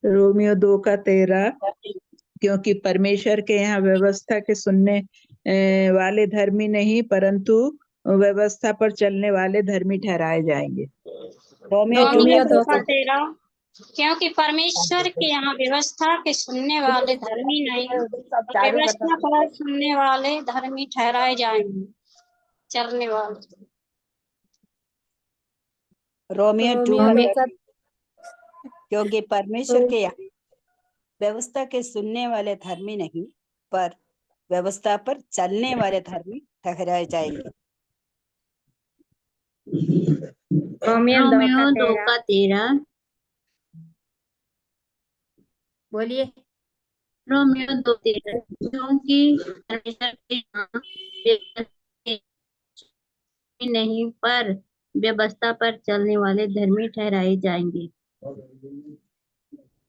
Speaker 8: रोमियो 2 का 13, क्योंकि परमेश्वर के यहाँ व्यवस्था के सुनने वाले धर्मी नहीं, परंतु व्यवस्था पर चलने वाले धर्मी ठहराए जाएंगे।
Speaker 3: रोमियो 2 का 13, क्योंकि परमेश्वर के यहाँ व्यवस्था के सुनने वाले धर्मी नहीं, व्यवस्था पर सुनने वाले धर्मी ठहराए जाएंगे, चलने वाले।
Speaker 12: रोमियो 2 का, क्योंकि परमेश्वर के यहाँ व्यवस्था के सुनने वाले धर्मी नहीं, पर व्यवस्था पर चलने वाले धर्मी ठहराए जाएंगे।
Speaker 1: रोमियो 2 का 13, बोलिए।
Speaker 13: रोमियो 2:13, क्योंकि परमेश्वर के यहाँ नहीं, पर व्यवस्था पर चलने वाले धर्मी ठहराए जाएंगे।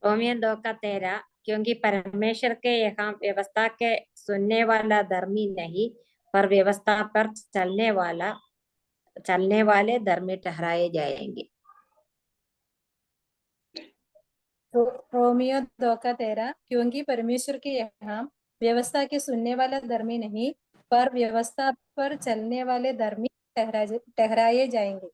Speaker 1: रोमियो 2:13 क्योंकि परमेश्वर के यहाँ व्यवस्था के सुनने वाला धर्मी नहीं पर व्यवस्था पर चलने वाले धर्मी ठहराए जाएंगे।
Speaker 5: रोमियो 2:13 क्योंकि परमेश्वर के यहाँ व्यवस्था के सुनने वाला धर्मी नहीं पर व्यवस्था पर चलने वाले धर्मी ठहराए जाएंगे।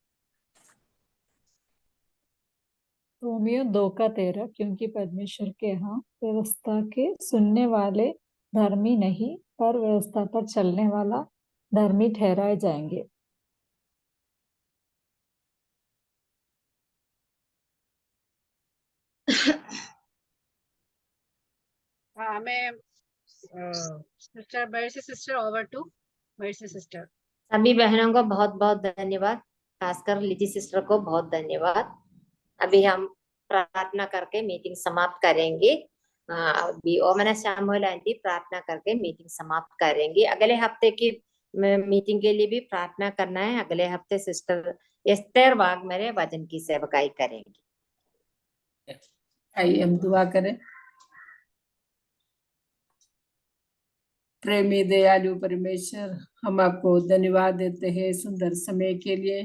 Speaker 14: रोमियो 2:13 क्योंकि परमेश्वर के यहाँ व्यवस्था के सुनने वाले धर्मी नहीं पर व्यवस्था पर चलने वाला धर्मी ठहराए जाएंगे।
Speaker 7: हाँ, मैं sister mercy sister over to mercy sister.
Speaker 1: सभी बहनों को बहुत बहुत धन्यवाद, खासकर लिजी सिस्टर को बहुत धन्यवाद। अभी हम प्रार्थना करके मीटिंग समाप्त करेंगे। अभी ओमना शामुएल आंटी प्रार्थना करके मीटिंग समाप्त करेंगे। अगले हफ्ते की मीटिंग के लिए भी प्रार्थना करना है। अगले हफ्ते सिस्टर एस्तर वाघ मेरे वचन की सेवकाई करेंगे।
Speaker 15: आइए हम दुआ करें। प्रेमी दयालु परमेश्वर, हम आपको धन्यवाद देते हैं सुंदर समय के लिए।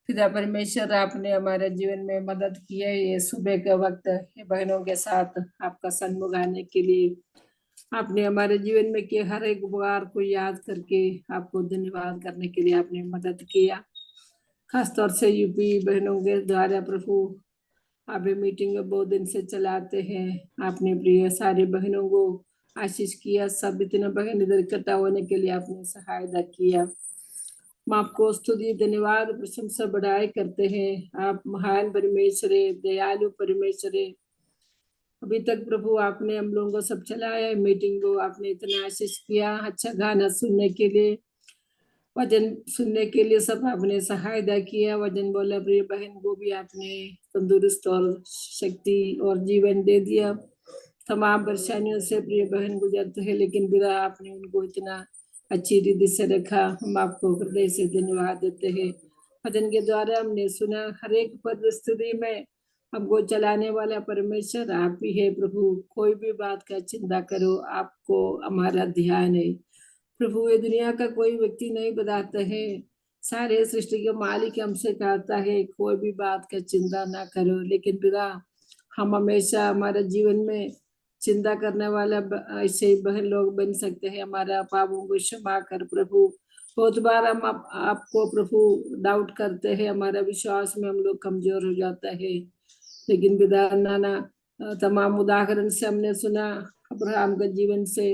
Speaker 15: पिता परमेश्वर, आपने हमारे जीवन में मदद की है। ये सुबह का वक्त बहनों के साथ आपका सन्मुख आने के लिए आपने हमारे जीवन में किए हर एक उपकार को याद करके आपको धन्यवाद करने के लिए आपने मदद किया। खासतौर से यूपी बहनों के द्वारा प्रभु आप मीटिंग बहुत दिन से चलाते हैं। आपने प्रिय सारे बहनों को आशीष किया। सब इतना बहन इधर इकट्ठा होने के लिए आपने सहायता किया। हम आपको स्तुति धन्यवाद प्रशंसा बढ़ाई करते हैं। आप महान परमेश्वर है, दयालु परमेश्वर है। अभी तक प्रभु आपने हम लोगों को सब चलाया, मीटिंग को आपने इतना आशीष किया। अच्छा गाना सुनने के लिए, वचन सुनने के लिए सब आपने सहायता किया। वचन बोला प्रिय बहन को भी आपने तंदुरुस्त और शक्ति और जीवन दे दिया। तमाम परेशानियों से प्रिय बहन गुजरते हैं, लेकिन बिना आपने उनको इतना अच्छी रीति से रखा। हम आपको हृदय से धन्यवाद देते हैं। वचन के द्वारा हमने सुना हर एक परिस्थिति में हमको चलाने वाला परमेश्वर आप ही है। प्रभु कोई भी बात का चिंता करो, आपको हमारा ध्यान है। प्रभु ये दुनिया का कोई व्यक्ति नहीं बताता है, सारे सृष्टि के मालिक हमसे कहता है कोई भी बात का चिंता ना करो। लेकिन पिता हम हमेशा हमारे जीवन में चिंता करने वाला ऐसे बहन लोग बन सकते हैं। हमारा पापों को क्षमा कर प्रभु। बहुत बार हम आपको प्रभु डाउट करते हैं, हमारा विश्वास में हम लोग कमजोर हो जाता है। लेकिन पिता नाना तमाम उदाहरण से हमने सुना, अब्राहम का जीवन से,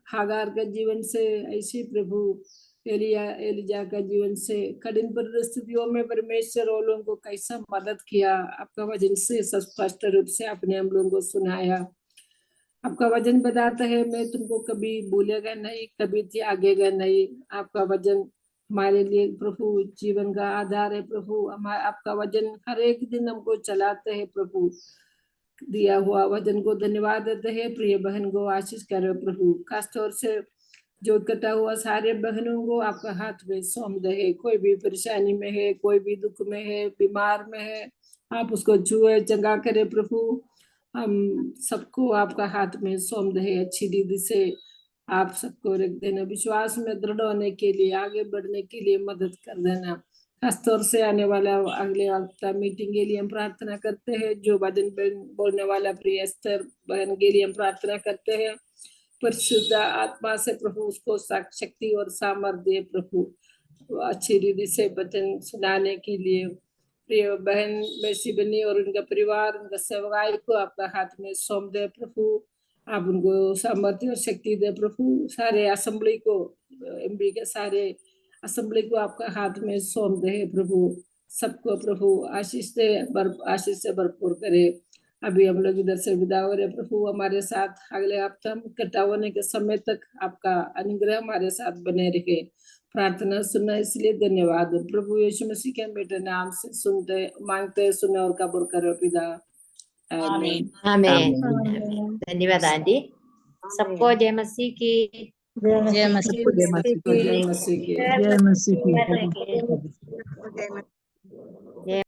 Speaker 15: हागार का जीवन से, ऐसे प्रभु एलिजा का जीवन से, कठिन परिस्थितियों में परमेश्वर और लोगों को कैसा मदद किया। आपका वचन से स्पष्ट रूप से आपने हम लोगों को सुनाया। आपका वचन बताता है मैं तुमको कभी भूलेगा नहीं, कभी त्यागेगा नहीं। आपका वचन हमारे लिए प्रभु जीवन का आधार है। प्रभु आपका वचन हर एक दिन हमको चलाते हैं। प्रभु दिया हुआ वचन को धन्यवाद देते हैं। प्रिय बहन को आशीष करो प्रभु। खासतौर से जो इकट्ठा हुआ सारे बहनों को आपका हाथ में सौंप दे। कोई भी परेशानी में है, कोई भी दुख में है, बीमार में है, आप उसको छुए चंगा करे प्रभु। हम सबको आपका हाथ में सौंप दे। अच्छी रीति से आप सबको रख देना, विश्वास में दृढ़ होने के लिए, आगे बढ़ने के लिए मदद कर देना। खासतौर से आने वाला अगले हफ्ता मीटिंग के लिए हम प्रार्थना करते हैं। जो वचन बोलने वाला प्रिय एस्तर बहन के लिए हम प्रार्थना करते हैं। परिशुद्ध आत्मा से प्रभु उसको शक्ति और सामर्थ्य प्रभु अच्छी रीति से वचन सुनाने के लिए। प्रिय बहन मैसी बनी और उनका परिवार, उनका सेवकाई को आपका हाथ में सौंप दे प्रभु। आप उनको सामर्थ्य और शक्ति दे प्रभु। सारे असेंबली को, एमबी के सारे असेंबली को आपका हाथ में सौंप दे प्रभु। सबको प्रभु आशीष दे, आशीष से भरपूर करे। अभी हम लोग इधर से विदा हो रहे प्रभु। हमारे साथ अगले हफ्ते इकट्ठा होने के समय तक आपका अनुग्रह हमारे साथ बने रहे। प्रार्थना सुनना इसलिए धन्यवाद। प्रभु यीशु मसीह के बेटे नाम से सुनते मांगते सुने और कबूल करो पिता। आमीन
Speaker 1: आमीन। धन्यवाद आंटी। सबको जय मसीह की।
Speaker 14: जय मसीह की।
Speaker 15: जय मसीह की।
Speaker 1: जय